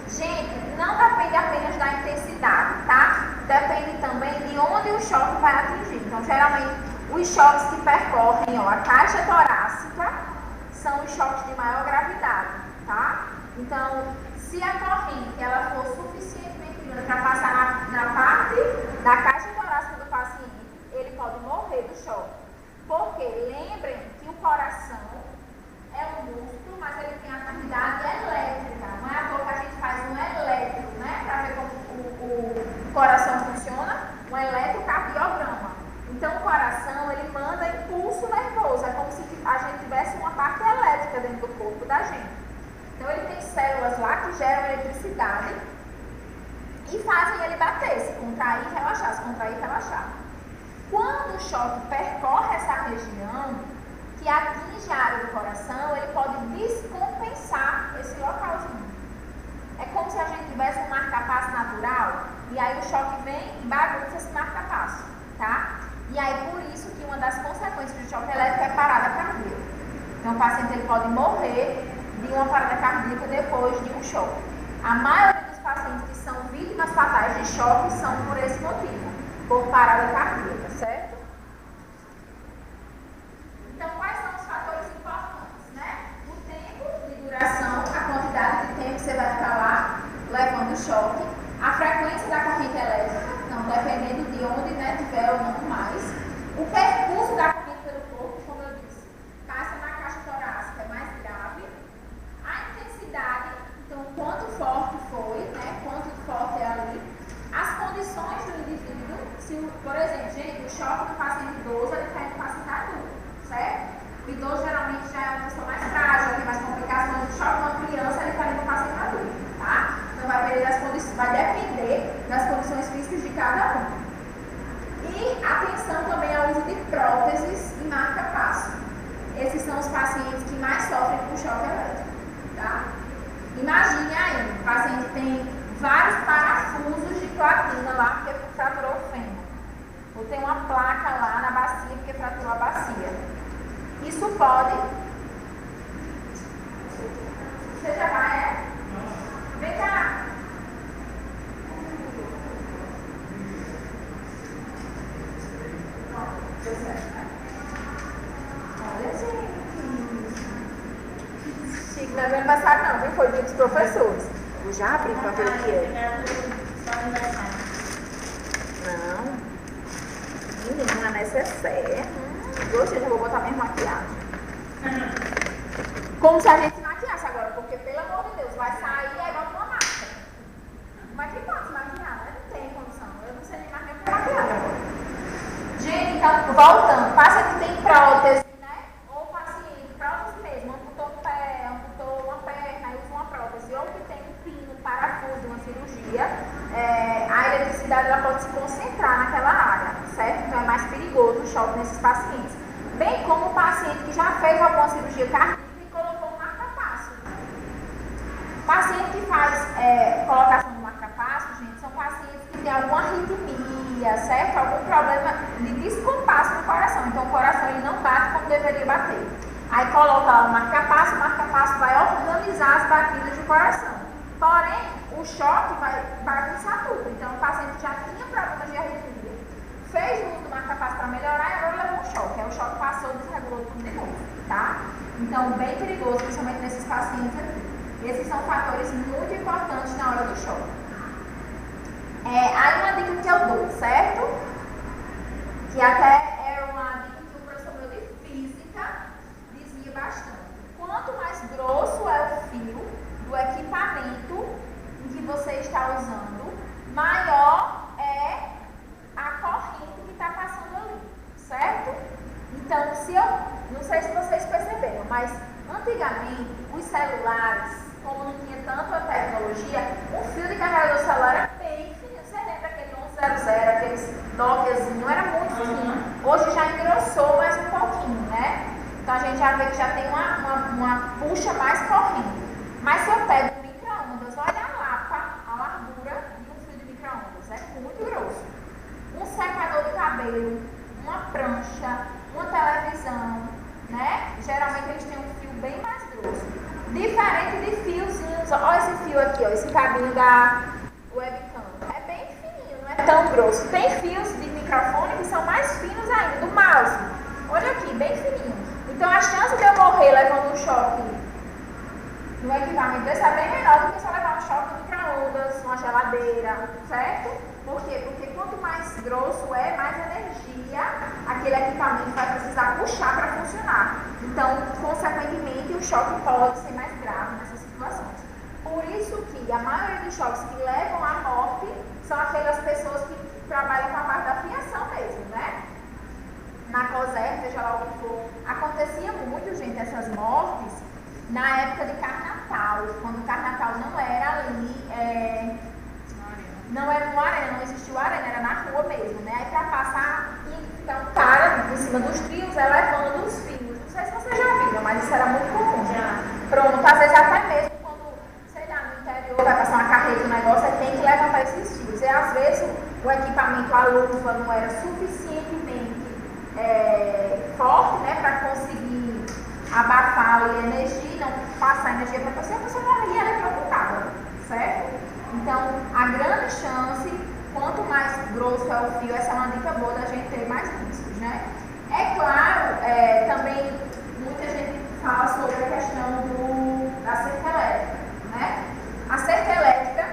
Gente, não depende apenas da intensidade, tá? Depende também de onde o choque vai atingir. Então, geralmente, os choques que percorrem a caixa torácica são os choques de maior gravidade, tá? Então, se a corrente ela for suficientemente grande para passar na parte da caixa torácica do paciente, ele pode morrer do choque. Porque lembrem que o coração é um músculo, mas ele tem atividade elétrica. Não é à toa que a gente faz um eletro, né? Para ver como o coração funciona, um eletrocardiograma. Então o coração, ele manda impulso nervoso. É como se a gente tivesse uma parte elétrica dentro do corpo da gente. Então ele tem células lá que geram eletricidade e fazem ele bater, se contrair e relaxar, se contrair e relaxar. Quando o choque percorre essa região, que atinge a área do coração, ele pode descompensar esse localzinho. É como se a gente tivesse um marca-passo natural, e aí o choque vem e bagunça esse marca-passo, tá? E aí por isso que uma das consequências do choque elétrico é parada cardíaca. Então o paciente ele pode morrer de uma parada cardíaca depois de um choque. A maioria dos pacientes que são vítimas fatais de choque são por esse motivo, por parada cardíaca, certo? Então, quais são os fatores importantes, né? O tempo de duração, a quantidade de tempo que você vai ficar lá levando o choque, a frequência da corrente elétrica, então, dependendo de onde, né, tiver ou não mais, o percurso da corrente pelo corpo, como eu disse, passa na caixa torácica, é mais grave, a intensidade, então, quanto forte foi, né, quanto forte é ali, as condições do indivíduo, se, por exemplo, gente, o choque do paciente idoso, ele está no paciente adulto, certo? O idoso geralmente já é uma pessoa mais frágil, tem mais complicações. O choque de uma criança, ele está no paciente adulto, tá? Então vai depender das condições físicas de cada um. E atenção também ao uso de próteses e marca-passo. Esses são os pacientes que mais sofrem com choque elétrico, tá? Imagine aí, o paciente tem vários parafusos de platina lá porque fraturou o fêmur. Ou tem uma placa lá na bacia porque fraturou a bacia. Isso pode... Você já vai, é? Vem cá. Deu certo, né? Olha, gente. Chique, não é meu aniversário não, viu? Foi dia dos professores. Eu já abri pra ver o que é. Não. Menina, necessaire. Gostei, já vou botar minha maquiagem. Como se a gente se maquiasse agora, porque pelo amor de Deus, vai sair e aí bota uma máscara. Como é que pode se maquiar, né? Não tem condição. Eu não sei nem mais nem como maquiar agora. Gente, então, voltando. Paciente tem prótese, né? Ou paciente, prótese mesmo, amputou um pé, amputou uma perna, aí usa uma prótese. Ou que tem um pino, um parafuso, uma cirurgia, a eletricidade ela pode se concentrar naquela área, certo? Então é mais perigoso o choque nesses pacientes. Bem como o paciente que já fez alguma cirurgia cardíaca e colocou um marca-passo. Paciente que faz colocação do marca-passo, gente, são pacientes que têm alguma arritmia, certo? Algum problema de descompasso no coração. Então o coração ele não bate como deveria bater. Aí coloca lá o marca-passo vai organizar as batidas do coração. Porém, o choque vai bagunçar tudo. Então o paciente já tinha problemas de arritmia, fez uso do marca-passo para melhorar e agora levou um choque. Aí o choque passou e desregulou tudo de novo, tá? Então, bem perigoso, principalmente nesses pacientes aqui. Esses são fatores muito importantes na hora do choque. Aí uma dica que eu dou, certo? Que até é uma dica que o professor meu de física dizia bastante. Quanto mais grosso é o fio do equipamento em que você está usando, maior é a corrente que está passando ali, certo? Então, não sei se vocês perceberam, mas antigamente os celulares, como não tinha tanta tecnologia, o fio de carregador celular era bem fininho. Você lembra aquele 100, aqueles Nokiazinho, era muito fininho. Hoje já engrossou mais um pouquinho, né? Então a gente já vê que já tem uma puxa mais corrente. Mas se eu pego um micro-ondas, olha a lapa, a largura de um fio de micro-ondas, é muito grosso. Um secador de cabelo, uma prancha, uma televisão, né? Geralmente eles têm um fio bem mais grosso. Diferente de fiozinhos, olha esse fio aqui, ó, esse cabinho da webcam. É bem fininho, não é tão grosso. Tem fios de microfone que são mais finos ainda, do mouse. Olha aqui, bem fininho. Então a chance de eu morrer levando um choque no equipamento desse é bem menor do que se eu levar um choque no micro-ondas, uma geladeira, certo? Por quê? Porque quanto mais grosso é, mais energia aquele equipamento vai precisar puxar para funcionar. Então, consequentemente, o choque pode ser mais grave nessas situações. Por isso que a maioria dos choques que levam à morte são aquelas pessoas que trabalham com a parte da fiação mesmo, né? Na COSER, seja lá o que for. Acontecia muito, gente, essas mortes na época de Carnatal, quando o Carnatal não era ali, não era no arena, não existia o arena, era na rua mesmo, né? Aí pra passar, tinha que ficar um cara em cima dos trios, levando os fios. Não sei se vocês já viram, mas isso era muito comum. Pronto, às vezes até mesmo quando, sei lá, no interior vai passar uma carreta, um negócio, aí tem que levantar esses fios. E às vezes o equipamento, a luva, não era suficientemente forte, né, para conseguir abafar ali a energia, não passar a energia para a pessoa morria eletrocutada, certo? Então, a grande chance, quanto mais grosso é o fio, essa é uma dica boa da gente ter mais riscos, né? É claro, também muita gente fala sobre a questão da cerca elétrica, né? A cerca elétrica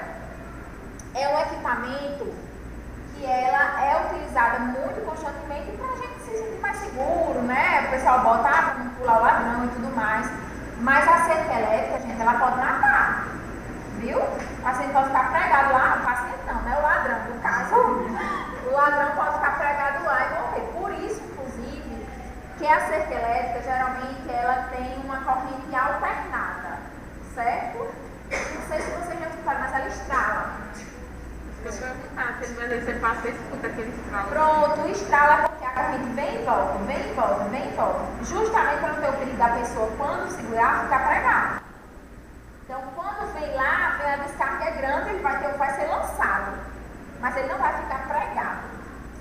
é um equipamento que ela é utilizada muito constantemente para a gente se sentir mais seguro, né? O pessoal bota para não pular o ladrão e tudo mais. Mas a cerca elétrica, gente, ela pode matar, viu? O paciente pode ficar pregado lá, o paciente não, né? O ladrão, no caso, o ladrão pode ficar pregado lá e morrer. Por isso, inclusive, que a cerca elétrica, geralmente, ela tem uma corrente alternada, certo? Não sei se vocês já escutaram, mas ela estrala. Deixa eu perguntar, mas aí você passa e escuta aquele estralo. Pronto, o estralo é porque a corrente vem e volta, vem e volta, vem e volta. Justamente para não ter o perigo da pessoa, quando segurar, ficar pregado. Então, quando vem lá, vem a descarga grande, ele vai ser lançado. Mas ele não vai ficar pregado,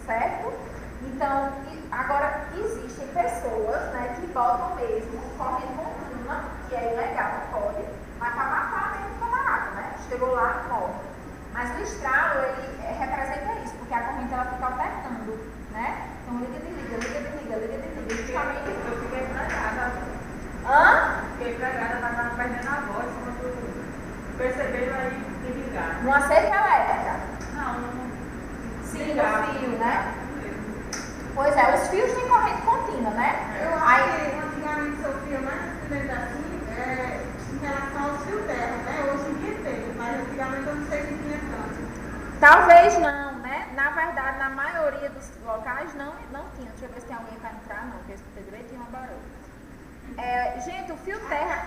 certo? Então, agora, existem pessoas, né, que botam mesmo corrente contínua, que é ilegal, não pode, mas para matar mesmo o camarada, né? Chegou lá, morre. Mas o estralo, ele representa isso, porque a corrente ela fica alternando, né? Então liga, desliga, liga, desliga, liga, desliga. Justamente. Eu fiquei pregada. Hã? Fiquei pregada, estava perdendo a voz, quando perceberam aí desligar. Numa cerca elétrica. Não, sim, no fio, né? Pois é, os fios têm corrente contínua, né? Eu acho que antigamente sofria mais acidente assim, em relação aos fios terra, né? Hoje em dia tem, mas antigamente eu não sei se tinha tanto. Talvez não, né? Na verdade, na maioria dos locais não tinha. Deixa eu ver se tem alguém para entrar, não, porque eu escutei direitinho uma barulho. Gente, o fio terra.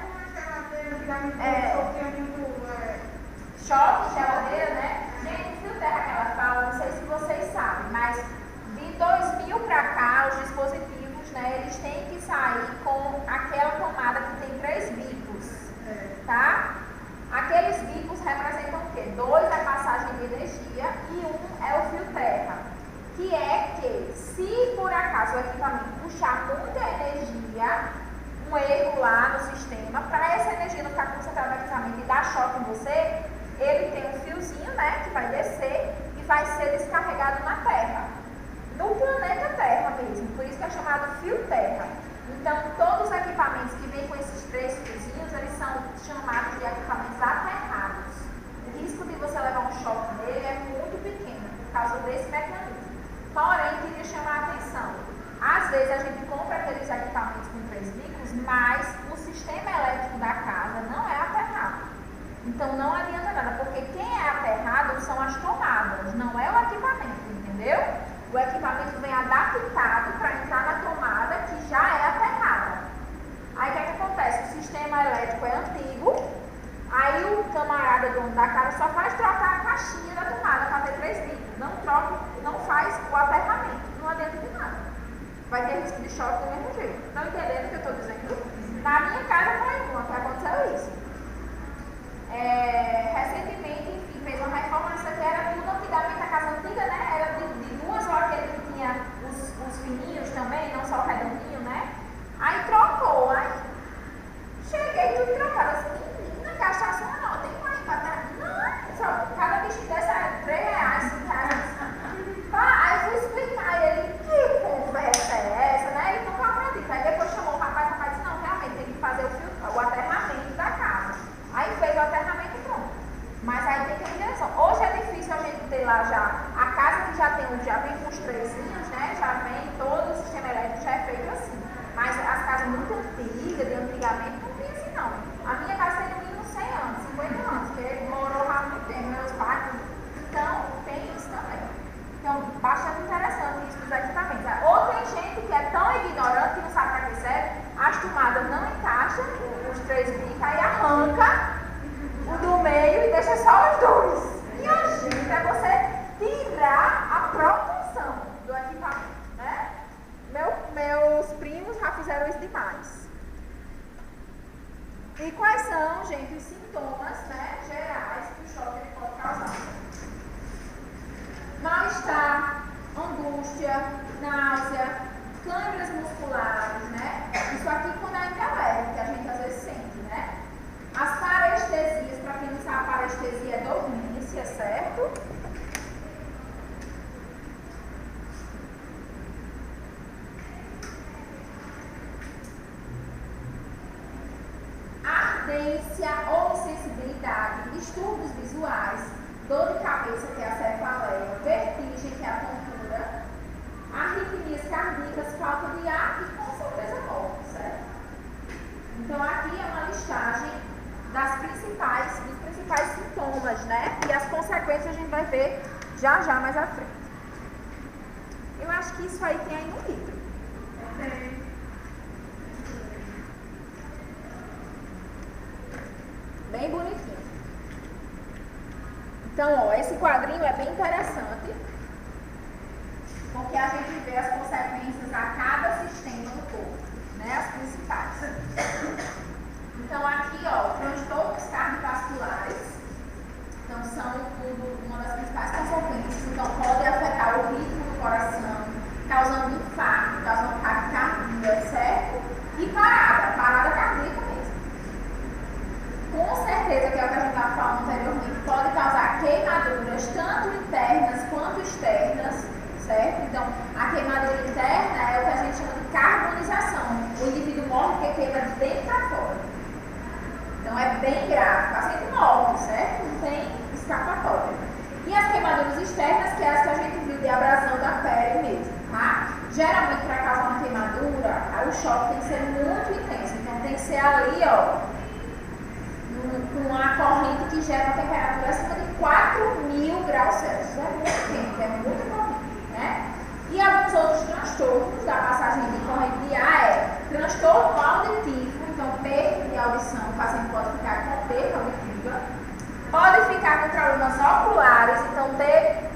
Choque, geladeira, né? Gente, o fio terra que ela fala, não sei se vocês sabem, mas de 2000 para cá, os dispositivos, né, eles têm que sair com aquela tomada que tem 3 bicos, tá? Aqueles bicos representam o quê? 2 é a passagem de energia e 1 é o fio terra. Que é que, se por acaso o equipamento puxar muita energia, um erro lá no sistema, para essa energia não ficar concentrada no equipamento e dar choque em você, ele tem um fiozinho, né, que vai descer e vai ser descarregado na Terra. No planeta Terra mesmo, por isso que é chamado fio terra. Então, todos os equipamentos que vêm com esses 3 fiozinhos, eles são chamados de equipamentos aterrados. O risco de você levar um choque nele é muito pequeno, por causa desse mecanismo. Porém, queria chamar a atenção. Às vezes a gente compra aqueles equipamentos com 3 bicos, mas o sistema elétrico da casa não é aterrado. Então, não adianta nada, porque quem é aterrado são as tomadas, não é o equipamento, entendeu? O equipamento vem adaptado para entrar na tomada que já é aterrada. Aí o que acontece? O sistema elétrico é antigo, 3 bicos, aí arranca o do meio e deixa só os dois. E a gente é você tirar a proteção do equipamento, né? Meus primos já fizeram isso demais. E quais são, gente, os sintomas, né, gerais que o choque ele pode causar? Mal-estar, angústia, náusea, câimbras musculares, né? Isso aqui quando ainda é leve, que a gente às vezes sente, né? As parestesias, para quem não sabe, parestesia é dormência, certo? Ardência ou sensibilidade, distúrbios visuais, dor de cabeça, que é a cefaleia, vertigem, que é a tontura, arritmias cardíacas, falta de ar e com certeza morte, certo? Então aqui é uma listagem dos principais sintomas, né? E as consequências a gente vai ver já mais à frente. Eu acho que isso aí tem aí no livro. Bem bonitinho. Então, ó, esse quadrinho é bem interessante, porque a gente vê as consequências a cada sistema do corpo, né? As principais. Então, aqui, ó, transtornos cardiovasculares. Então, são uma das principais consequências. Então, pode afetar o ritmo do coração, causando infarto, causando taquicardia, certo? E parada cardíaca mesmo. Com certeza, que é o que a gente estava falando anteriormente, pode causar queimaduras, tanto internas quanto externas, certo? Então, a queimadura interna é o que a gente chama de carbonização. O indivíduo morre porque queima de dentro para fora. Então, é bem grave. O paciente morre, certo? Não tem escapatória. E as queimaduras externas, que é as que a gente viu de abrasão da pele mesmo, tá? Geralmente, para causar uma queimadura, o choque tem que ser muito intenso. Então, tem que ser ali, ó, com uma corrente que gera uma temperatura acima de 4.000 graus Celsius. É muito quente, é muito corrente, né? E alguns outros transtornos da passagem de corrente de ar é transtorno auditivo, então perda de audição, o paciente pode ficar com perda auditiva, pode ficar com problemas oculares, então ter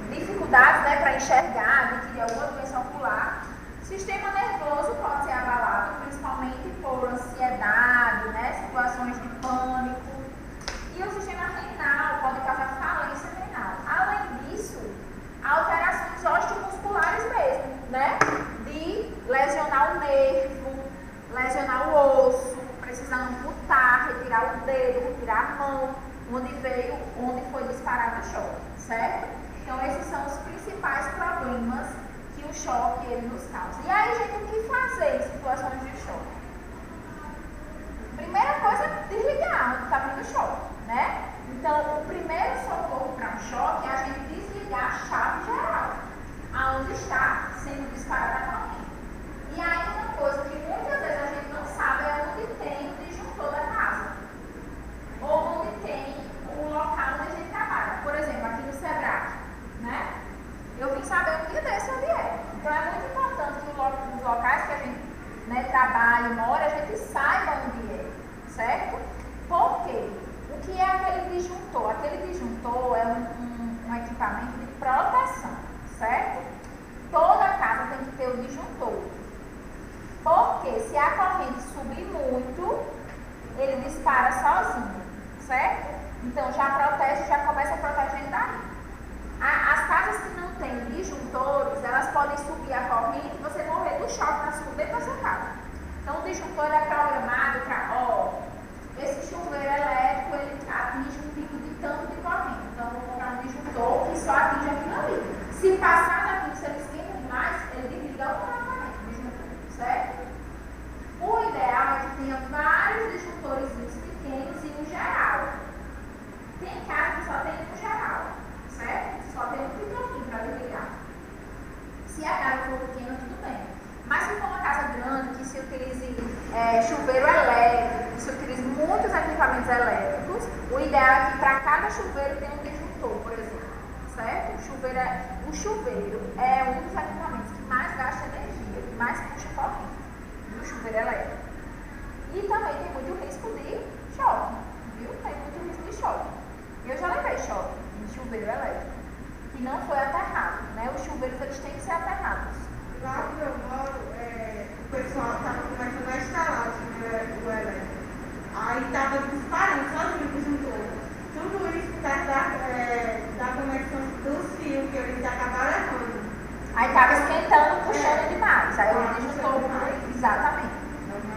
dificuldades, né, para enxergar, adquirir alguma doença ocular. Sistema nervoso pode ser abalado, principalmente por ansiedade, né, situações de pânico. E o sistema renal pode causar falência renal. Além disso, alterações osteomusculares mesmo, né, de lesionar o nervo, lesionar o osso, precisar amputar, retirar o dedo, retirar a mão, onde foi disparado o choque, certo? Então, esses são os principais problemas que o choque ele nos causa. E aí, gente, o que fazer em situações de choque? Primeira coisa é desligar onde está vindo o choque, né? Então, o primeiro socorro para um choque é a gente desligar a chave geral, aonde está sendo disparada a corrente. E aí, uma coisa que muitas vezes a gente não sabe é onde tem o disjuntor da casa, ou onde tem o local onde a gente trabalha. Por exemplo, aqui no Sebrae, né? Eu vim saber um dia desse onde é. Então, é muito importante que nos locais que a gente, né, trabalha e mora, a gente saiba onde é, certo? Por quê? O que é aquele disjuntor? Aquele disjuntor é um equipamento de proteção, certo? Toda casa tem que ter o disjuntor. Porque se a corrente subir muito, ele dispara sozinho, certo? Então já protege, já começa protegendo daí. As casas que não têm disjuntores, elas podem subir a corrente e você morrer do choque dentro da sua casa. Então o disjuntor é programado para, esse chuveiro elétrico, ele atinge um pico de tanto de corrente. Então, vou comprar um disjuntor que só atinge aquilo ali. Se passar daquilo, se ele esquenta demais, ele desliga automaticamente o disjuntor, certo? O ideal é que tenha vários disjuntores pequenos e um geral. Tem casa que só tem um geral, certo? Só tem um pequenininho para desligar. Se a casa for pequena, tudo bem. Mas se for uma casa grande, que se utilize chuveiro elétrico, que se utilize muitos equipamentos elétricos, o ideal é que para cada chuveiro tenha um disjuntor, por exemplo, certo? O chuveiro é um dos equipamentos que mais gasta energia, que mais puxa corrente, o chuveiro elétrico. E também tem muito risco risco de choque, viu? Tem muito risco de choque. Eu já levei choque em chuveiro elétrico, que não foi aterrado, né? Os chuveiros, eles têm que ser aterrados. Lá onde eu moro, o pessoal estava começando a instalar o chuveiro elétrico. Aí estava disparando, sozinho que juntou. Tudo isso por causa da conexão dos fios que eles acabaram errando. Aí estava esquentando, puxando demais. Aí o disjuntor, exatamente.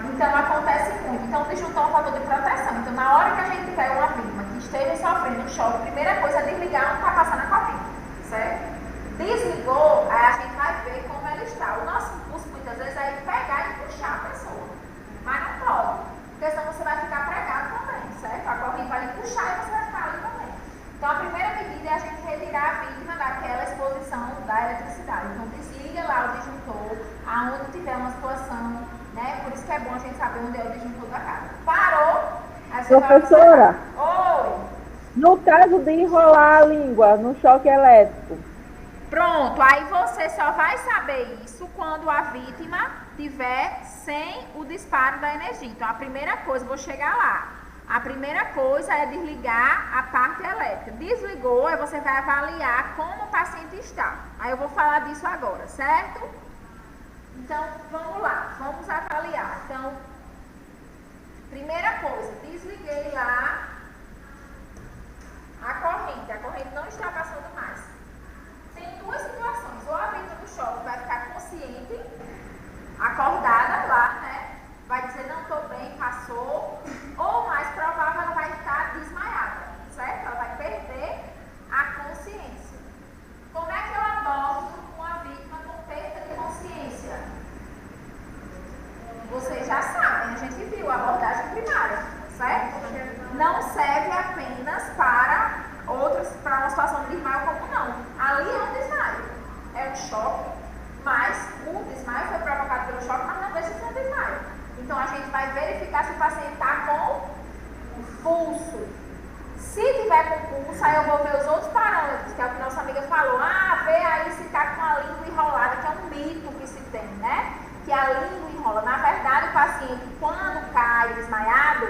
Então acontece muito. Então o disjuntor é um fator de proteção. Então na hora que a gente tiver uma vítima que esteja sofrendo um choque, a primeira coisa é desligar onde está passando a corrente, certo? Desligou, aí a gente vai ver como ela está. O nosso impulso muitas vezes é pegar e puxar a pessoa. Mas não pode, porque senão você vai ficar pregado também, certo? A corrente vai lhe puxar e você vai ficar ali também. Então a primeira medida é a gente retirar a vítima daquela exposição da eletricidade. Então desliga lá o disjuntor, aonde tiver uma situação, né? Por isso que é bom a gente saber onde é o disjuntor da casa. Parou? Aí você Professora, vai... Oi! no caso de enrolar a língua no choque elétrico. Pronto, aí você só vai saber isso quando a vítima tiver sem o disparo da energia. Então a primeira coisa, vou chegar lá. A primeira coisa é desligar a parte elétrica. Desligou, aí você vai avaliar como o paciente está. Aí eu vou falar disso agora, certo? Então, vamos lá, vamos avaliar. Então, primeira coisa, desliguei lá a corrente não está passando mais. Tem duas situações, ou a vítima do choque vai ficar consciente, acordada lá, né? Vai dizer, não estou bem, passou, ou mais provável, ela vai ficar desmaiada, certo? Ela vai perder a consciência. Como é que eu abordo uma vítima com perda de consciência? Vocês já sabem, a gente viu a abordagem primária, certo? Não serve apenas para uma situação de desmaio comum, não. Ali é um desmaio, é um choque, mas o desmaio foi provocado pelo choque, mas não deixa de ser um desmaio. Então a gente vai verificar se o paciente está com pulso. Se tiver com pulso, aí eu vou ver os outros parâmetros, que é o que nossa amiga falou. Vê aí se está com a língua enrolada, que é um mito que se tem, né? Que a língua enrola. Na verdade, o paciente, quando cai desmaiado,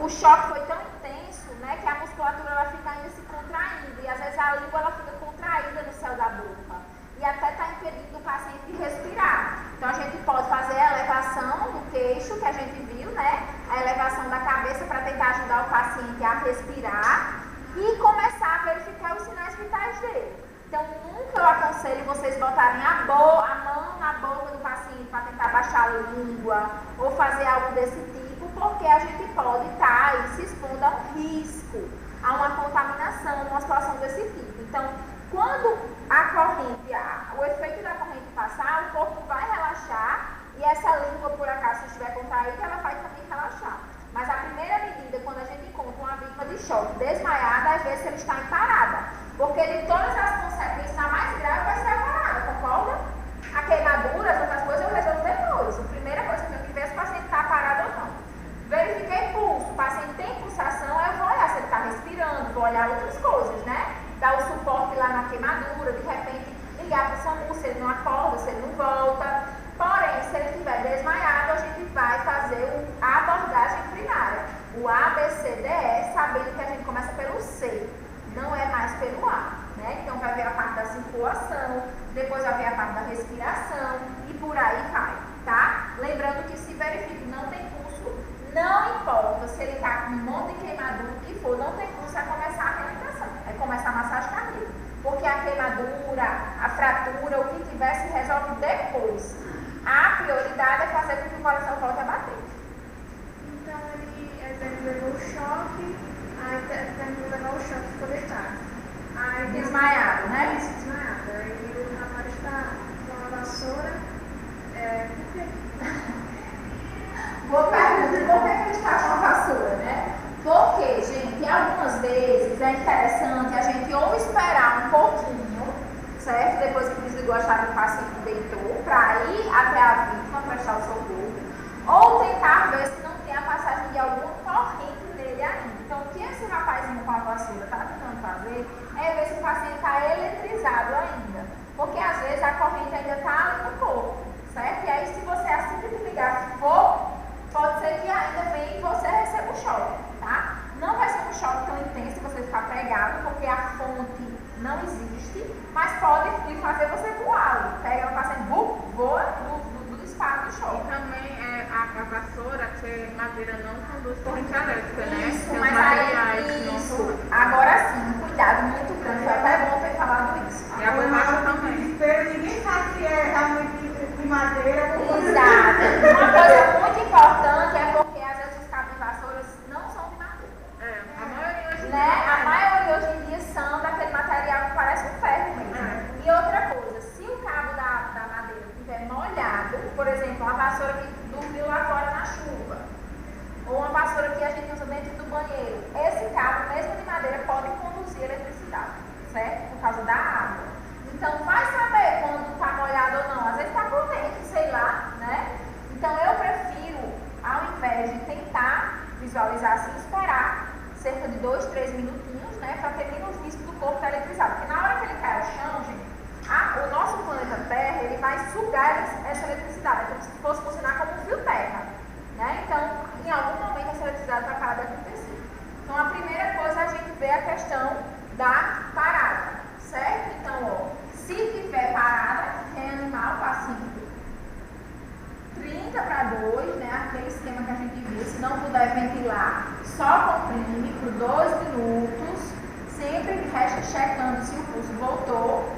o choque foi tão intenso, né, que a musculatura ela fica ainda se contraindo. E às vezes a língua ela fica contraída no céu da boca. E até está impedindo o paciente de respirar. Então a gente pode fazer a elevação do queixo, que a gente viu, né? A elevação da cabeça para tentar ajudar o paciente a respirar e começar a verificar os sinais vitais dele. Então nunca eu aconselho vocês botarem a mão na boca do paciente para tentar baixar a língua ou fazer algo desse tipo, porque a gente pode estar aí se expondo a um risco, a uma contaminação, uma situação desse tipo. Então, quando a corrente, o efeito da corrente passar, o corpo vai relaxar e essa língua, por acaso, se estiver contraída, ela vai também relaxar. Mas a primeira medida, quando a gente encontra uma vítima de choque desmaiada, às vezes ele está em parada. Porque de todas as consequências, a mais grave vai ser a parada, concorda? A queimadura, as outras coisas, eu resolvo depois. A primeira coisa que eu tenho que ver é se o paciente está parado ou não. Verifiquei pulso, o paciente tem pulsação, eu vou olhar se ele está respirando, vou olhar outras coisas, né? Dar o suporte lá na queimadura, de repente ligar para o SAMU se ele não acorda, se ele não volta. Porém, se ele estiver desmaiado, a gente vai fazer a abordagem primária. O A, B, C, D, E, sabendo que a gente começa pelo C, não é mais pelo A, né? Então vai ver a parte da circulação, depois vai ver a parte da respiração e por aí vai, tá? Lembrando que se verifica não tem pulso, não importa se ele está com um monte de queimadura, o que for, não tem pulso, é começar a reabilitação, é começar a massagem cardíaca. Porque a queimadura, a fratura, o que tiver se resolve depois. A prioridade é fazer com que o coração volte a bater. Então ele levou o choque, aí terminou de levar o choque e ficou deitado. Aí Desmaiado, né? Isso, desmaiado. Aí o rapaz está com a vassoura. Por quê? Boa pergunta, por que ele está com a vassoura, né? Porque, gente, algumas vezes é interessante a gente ou esperar um pouquinho, certo? Depois que desligou a chave do paciente deitou, para ir até a vítima, prestar o socorro, ou tentar ver se não tem a passagem de alguma corrente nele ainda. Então, o que esse rapazinho com a vassoura está tentando fazer é ver se o paciente está eletrizado ainda. Porque, às vezes, a corrente ainda está ali no corpo, certo? E aí, se você assim que desligar for, pode ser que ainda venha e você receba madeira não conduz corrente elétrica, né? Isso, Tem os mas materiais aí, que não isso. conduzem. Agora sim, cuidado muito grande. Foi até bom ter falado isso. E a borracha também. Ninguém sabe se é realmente de madeira ou coisa. Exato. Uma coisa muito importante é porque às vezes os cabos de vassouras não são de madeira. A maioria hoje em Né? dia. A maioria hoje em dia são daquele material que parece um ferro mesmo. E outra coisa, se o cabo da madeira estiver molhado, por exemplo, uma vassoura que dormiu lá fora na chuva, ou uma vassoura que a gente usa dentro do banheiro, esse cabo, mesmo de madeira, pode conduzir eletricidade, certo? Por causa da água. Então, vai saber quando está molhado ou não. Às vezes está por dentro, sei lá, né? Então, eu prefiro, ao invés de tentar visualizar assim, esperar cerca de 2, 3 minutinhos, né? Para ter menos risco do corpo estar eletrizado. Porque na hora que ele cai ao chão, gente, o nosso planeta Terra, ele vai sugar essa eletricidade. É como se fosse funcionar como um fio terra, né? Então, em algum momento, essa eletricidade vai parar de acontecer. Então, a primeira coisa, a gente vê a questão da parada, certo? Então, ó, se tiver parada, reanimar o paciente 30 para 2, né? Aquele esquema que a gente viu. Se não puder ventilar, só comprime por 2 minutos, sempre checando se o pulso voltou.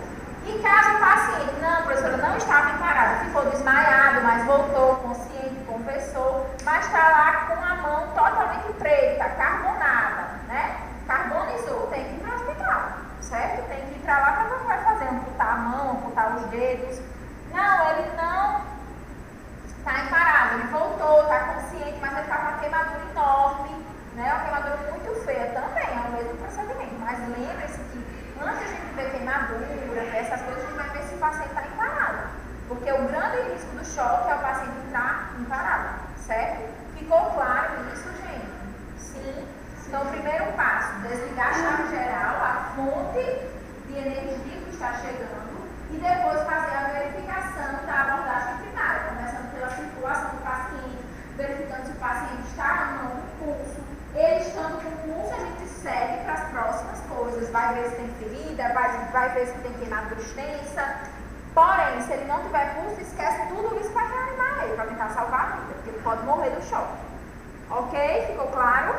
E caso o paciente, não, professora, não estava em parada, ficou desmaiado, mas voltou, consciente, conversou, mas está lá com a mão totalmente preta, carbonada, né? Carbonizou, tem que ir para o hospital, certo? Tem que ir para lá para ver o que vai fazer, amputar a mão, amputar os dedos. Não, ele não está em parada, ele voltou, está consciente, mas ele está com uma queimadura enorme, né? Uma queimadura muito feia também, é o mesmo procedimento. Mas lembre-se que antes a gente ver queimadura, ver essas coisas, a gente vai ver se o paciente está em parada. Porque o grande risco do choque é o paciente entrar em parada, certo? Ficou claro isso, gente? Sim. Então, o primeiro passo, desligar a chave geral, a fonte de energia que está chegando, e depois fazer a verificação da abordagem primária, começando pela circulação do paciente, verificando se o paciente está ou não com pulso. Ele estando com pulso, a gente segue para as próximas coisas. Vai ver se tem ferida, vai ver se tem queimadura extensa. Porém, se ele não tiver pulso, esquece tudo isso para reanimar ele, para tentar salvar a vida, porque ele pode morrer do choque. Ok? Ficou claro?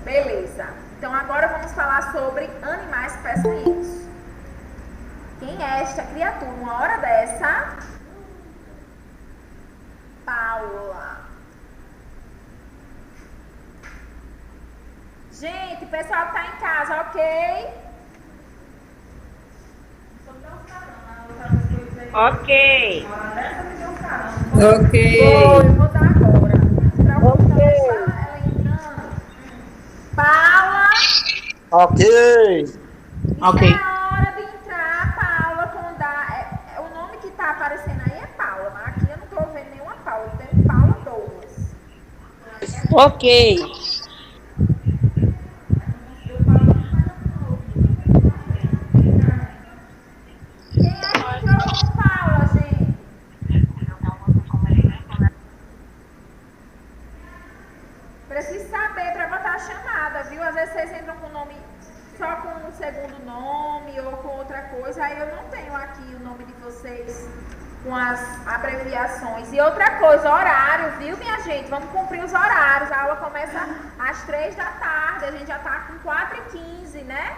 Beleza. Então, agora vamos falar sobre animais peçonhentos. Quem é esta criatura? Uma hora dessa... Paula. Gente, o pessoal que tá em casa, ok? Ok. Ok. Eu vou dar agora. Pra deixar ela entrando. Paula. Ok. Isso é a hora de entrar, Paula, quando dá. O nome que tá aparecendo aí é Paula, mas aqui eu não tô vendo nenhuma Paula. Eu tenho Paula Douglas. Ok. Quem é que entrou com Paula, gente? Preciso saber para botar a chamada, viu? Às vezes vocês entram com o nome, só com o segundo nome ou com outra coisa, aí eu não tenho aqui o nome de vocês com as abreviações. E outra coisa, horário, viu, minha gente? Vamos cumprir os horários. A aula começa às 3 da tarde, a gente já está com 4h15, né?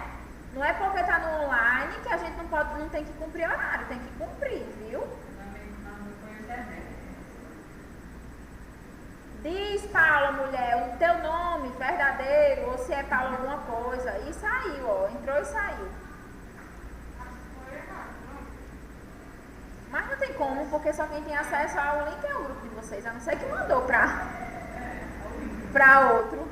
Não é porque está no online que a gente não tem que cumprir horário, tem que cumprir, viu? Diz, Paula, mulher, o teu nome verdadeiro, ou se é Paula alguma coisa. E saiu, ó. Entrou e saiu. Mas não tem como, porque só quem tem acesso ao link é o grupo de vocês. A não ser que mandou pra outro.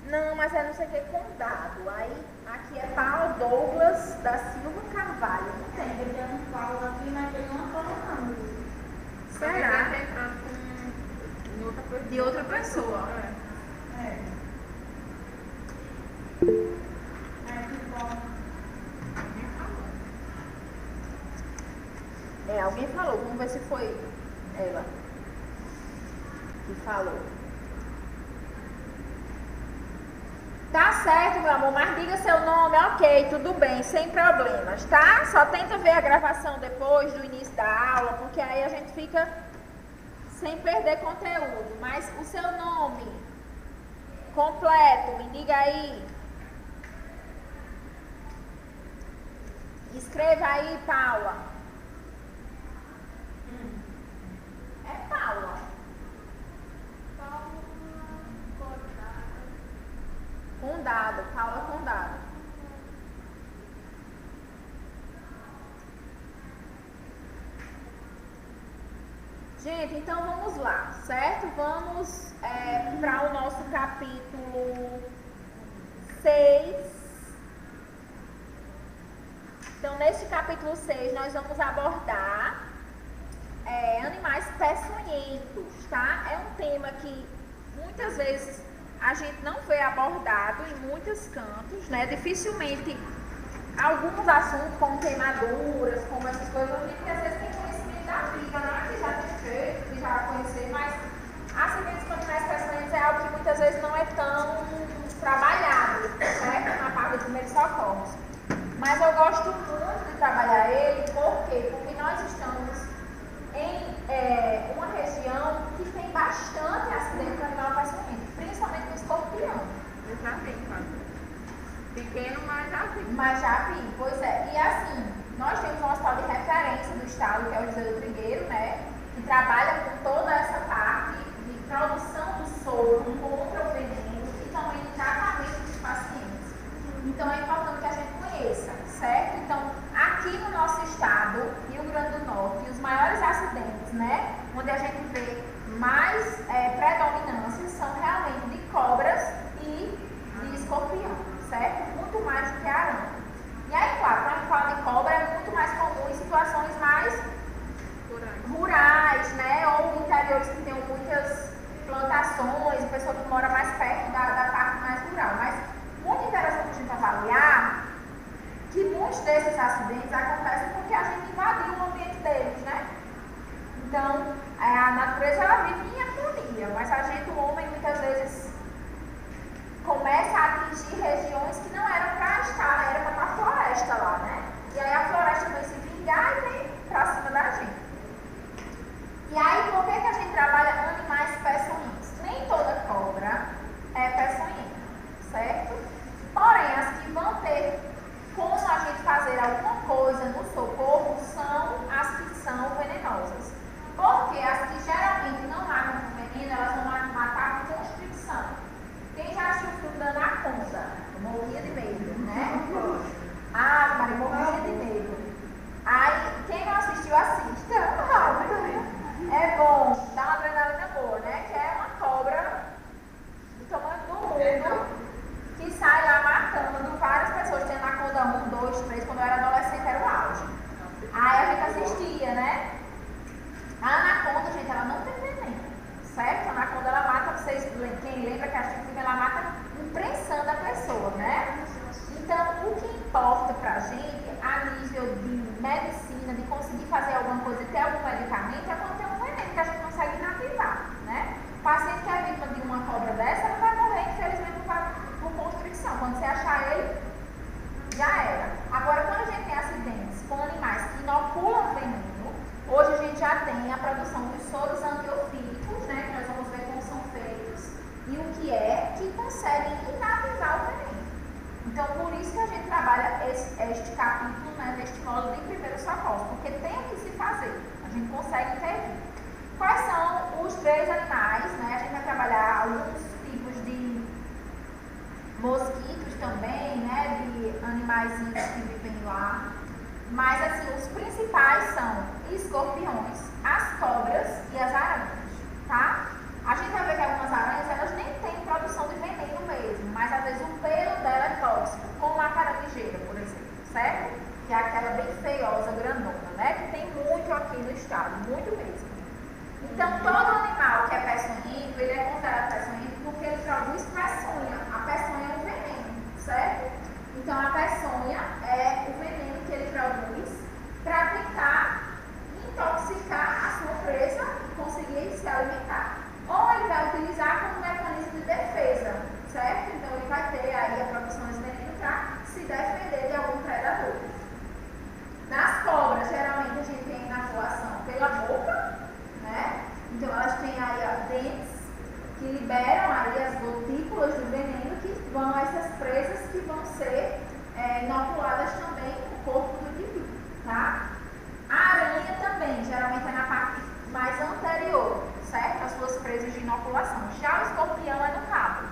Não, mas é não sei o que com dado. Aí, aqui é Paulo Douglas da Silva Carvalho. Não tem. Ele é um Paulo aqui, mas tem uma Paula não. Será? De outra pessoa. Alguém falou. Vamos ver se foi ela que falou. Tá certo, meu amor, mas diga seu nome, ok, tudo bem, sem problemas, tá? Só tenta ver a gravação depois do início da aula, porque aí a gente fica sem perder conteúdo. Mas o seu nome completo, me diga aí. Escreva aí, Paula. É Paula. Condado, Paula Condado. Gente, então vamos lá, certo? Vamos para o nosso capítulo 6. Então, neste capítulo 6, nós vamos abordar animais peçonhentos, tá? É um tema que muitas vezes a gente não vê abordado em muitos cantos, né? Dificilmente alguns assuntos como queimaduras, como essas coisas, a gente às vezes tem conhecimento da briga, né? Que já tem feito, que já vai conhecer, mas acidentes com animais peçonhentos é algo que muitas vezes não é tão trabalhado, certo? Na parte de primeiros socorros. Mas eu gosto muito de trabalhar ele, por quê? Porque nós estamos em uma região que tem bastante acidente com animal peçonhento, principalmente com escorpião. Eu já vi, pequeno, mas já vi. Mas já vi, pois é. E assim, nós temos um hospital de referência do estado, que é o José do Trigueiro, né? Que trabalha com toda essa parte de produção do soro contra o veneno e também de tratamento dos pacientes. Então é importante que a gente conheça, certo? Então, aqui no nosso estado, Rio Grande do Norte, os maiores acidentes, né? Onde a gente vê mais predominâncias são realmente de cobras e de escorpião, certo? Muito mais do que aranha. E aí, claro, quando a gente fala de cobra, é muito mais comum em situações mais rurais, né? Ou interiores que tenham muitas plantações, pessoa que mora mais perto da parte mais rural. Mas muito interessante a gente avaliar que muitos desses acidentes acontecem porque a gente invadiu o ambiente deles, né? Então, a natureza ela vive em harmonia, mas a gente, o homem, muitas vezes começa a atingir regiões que não eram para estar, era para estar a floresta lá, né? E aí a floresta vai se vingar e vem para cima da gente. E aí, por que a gente trabalha animais peçonhentos? Nem toda cobra é peçonhenta, certo? Porém, as que vão ter como a gente fazer alguma coisa no socorro são as que são venenosas. Porque as que geralmente não matam com veneno, elas vão matar com constricção. Quem já assistiu o filme da Anaconda? Eu morria de medo, né? Ah, Maria, morria de medo. Aí, quem não assistiu, assista. É bom, dá uma adrenalina boa, né? Que é uma cobra do tamanho do mundo que sai lá matando várias pessoas. Tem Anaconda 1, 2, 3, quando eu era adolescente era o auge. Aí a gente assistia, né? A anaconda, gente, ela não tem veneno, certo? A anaconda, ela mata, vocês, quem lembra que a gente ela mata imprensando a pessoa, né? Então, o que importa pra gente, a nível de medicina, de conseguir fazer alguma coisa e ter algum medicamento, é quando tem um veneno que a gente consegue inativar, né? O paciente que é vítima de uma cobra dessa, não vai morrer, infelizmente, por constricção. Quando você achar ele, já era. Agora, quando a gente tem acidentes com animais que inoculam veneno, hoje a gente já tem a produção dos soros antiofílicos, né, que nós vamos ver como são feitos, e o que conseguem inativar o veneno. Então, por isso que a gente trabalha este capítulo, né, deste módulo de primeiro socorro, porque tem o que se fazer, a gente consegue intervir. Quais são os 3 animais, né? A gente vai trabalhar alguns tipos de mosquitos também, né, de animaizinhos que vivem lá. Mas, assim, os principais são escorpiões, as cobras e as aranhas, tá? A gente vai ver que algumas aranhas, elas nem têm produção de veneno mesmo, mas às vezes o pelo dela é tóxico, como a caranguejeira, por exemplo, certo? Que é aquela bem feiosa, grandona, né? Que tem muito aqui no estado, muito mesmo. Então, todo animal que é peçonhento, ele é considerado peçonhento porque ele produz peçonha. A peçonha é um veneno, certo? Então, a peçonha é o veneno que ele produz para tentar intoxicar a sua presa e conseguir se alimentar. Ou ele vai utilizar como mecanismo de defesa, certo? Então, ele vai ter aí que vão ser inoculadas também no corpo do indivíduo, tá? A aranha também, geralmente é na parte mais anterior, certo? As suas presas de inoculação. Já o escorpião é no rabo,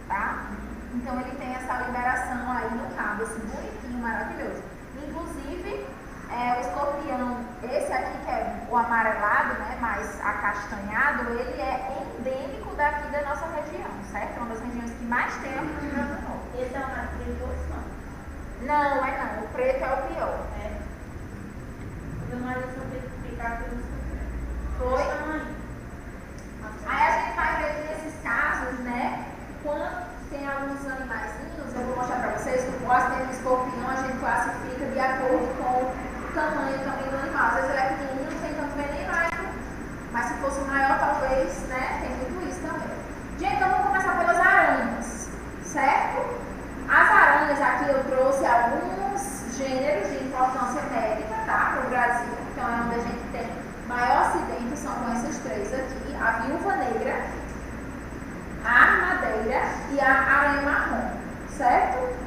tá? Então ele tem essa liberação aí no rabo, assim, bonitinho, maravilhoso. Inclusive, o escorpião, esse aqui que é o amarelado, né, mais acastanhado, ele é endêmico daqui da nossa região, certo? É uma das regiões que mais tem aqui no Rio Grande do Norte. Esse é o mais perigoso, não? Não, não. O preto é o pior. Eu não adianta explicar que eu não sei. Foi? Aí a gente vai ver que nesses casos, né, quando tem alguns animaizinhos, eu vou mostrar pra vocês, o pós-dentro do escorpião a gente classifica de acordo com o tamanho também do animal. Às vezes ele é pequenininho, não tem tanto veneno, mas se fosse maior, talvez, né, tem muito isso também. Gente, então vamos começar pelas aranhas, certo? As aranhas aqui eu trouxe alguns gêneros de importância médica, tá, para o Brasil. Então é onde a gente tem maior acidente, são com esses três aqui: a viúva negra, a armadeira e a aranha marrom, certo?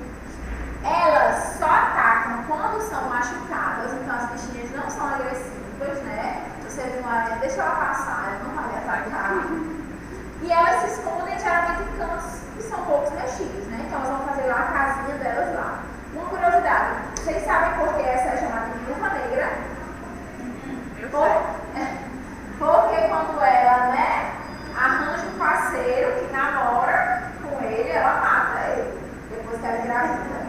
Elas só atacam quando são machucadas, então as bichinhas não são agressivas, né? Você viu uma aranha, deixa ela passar, ela não vai me atacar. E elas se escondem geralmente em cantos que são poucos mexidos, né? Então elas vão fazer lá a casinha delas lá. Uma curiosidade, vocês sabem por que essa é chamada de viúva negra? Porque quando ela, né, arranja um parceiro que namora com ele, ela mata ele, depois que ela engravida.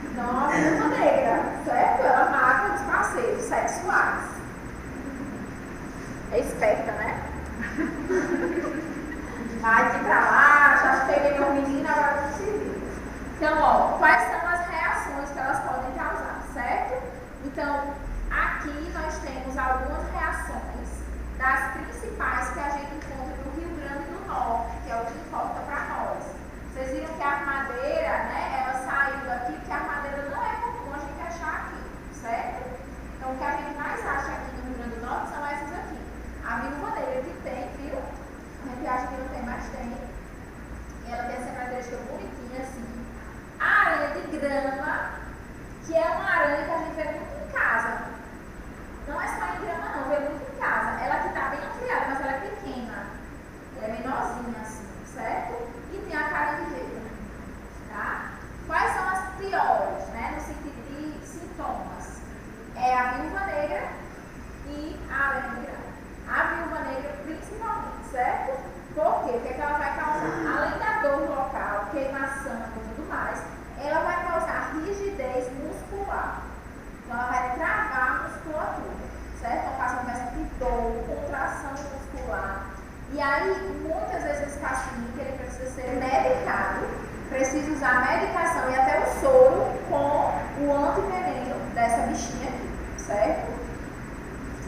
Então, a viúva negra, certo? Ela mata os parceiros sexuais. É esperta, né? Vai aqui pra lá, já peguei meu menino, agora não se vira. Então, ó, quais são as reações que elas podem causar, certo? Então, aqui nós temos algumas reações das principais que a gente encontra no Rio Grande do Norte, que é o que importa para nós. Vocês viram que a armadeira, né, ela saiu daqui, porque a armadeira não é comum a gente achar aqui, certo? Então, o que a gente mais acha aqui no Rio Grande do Norte são essas aqui. A viúva negra que tem, viu? A gente acha que não tem, mas tem. E ela tem essa característica bonitinha, assim. A aranha de grama, que é uma aranha que a gente vê muito em casa. Não é só em grama, não, vê muito em casa. Ela que está bem ampliada, mas ela é pequena. Ela é menorzinha, assim, certo? E tem a caranguejeira, tá? Quais são as piores, né, no sentido de sintomas? É a viúva negra e a aranha de grama. A viúva negra principalmente, certo? Por quê? O que é que ela vai causar? Além da dor local, queimação e tudo mais, ela vai causar rigidez muscular. Então ela vai travar a musculatura, certo? Então passa uma espécie de dor, contração muscular. E aí, muitas vezes esse paciente ele precisa ser medicado, precisa usar a medicação e até o soro com o antiveneno dessa bichinha aqui, certo?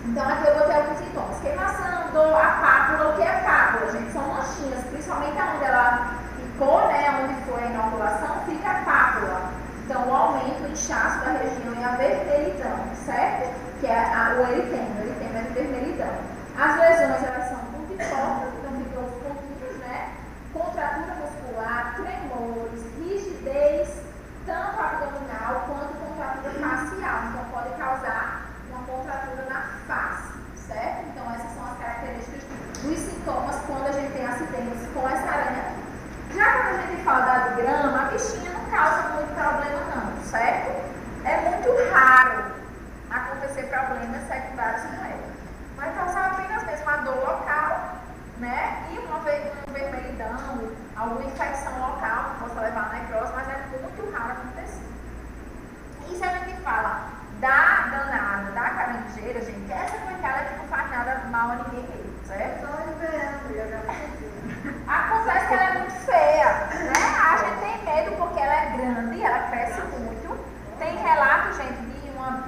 Então aqui eu botei alguns sintomas: queimação, dor, a pápula. O que é pápula, gente? São manchinhas, principalmente onde ela ficou, né, onde foi a inoculação, fica a pápula. Então o aumento, o inchaço da região e a vermelhidão, certo? Que é o eritema é de vermelhidão. As lesões, elas são multiformes, então ficam os pontinhos, né? Contratura muscular, tremores, rigidez, tanto abdominal quanto contratura facial. Então pode causar uma contratura na face, certo? Então essas são as características dos sintomas quando a gente tem acidentes com essa aranha. Já quando a gente fala da de grama, a bichinha não causa muito problema não, certo? É muito raro acontecer problemas secundários com ela. Vai causar apenas mesmo a dor local, né? E um vermelhidão, alguma infecção local que possa levar a necrose, mas é muito raro acontecer. E se a gente fala da danada, da caranguejeira, gente, essa coitada que não faz nada mal a ninguém mesmo, certo? Acontece que ela é muito feia, né? A gente tem medo porque ela é grande, ela cresce muito. Tem relato, gente,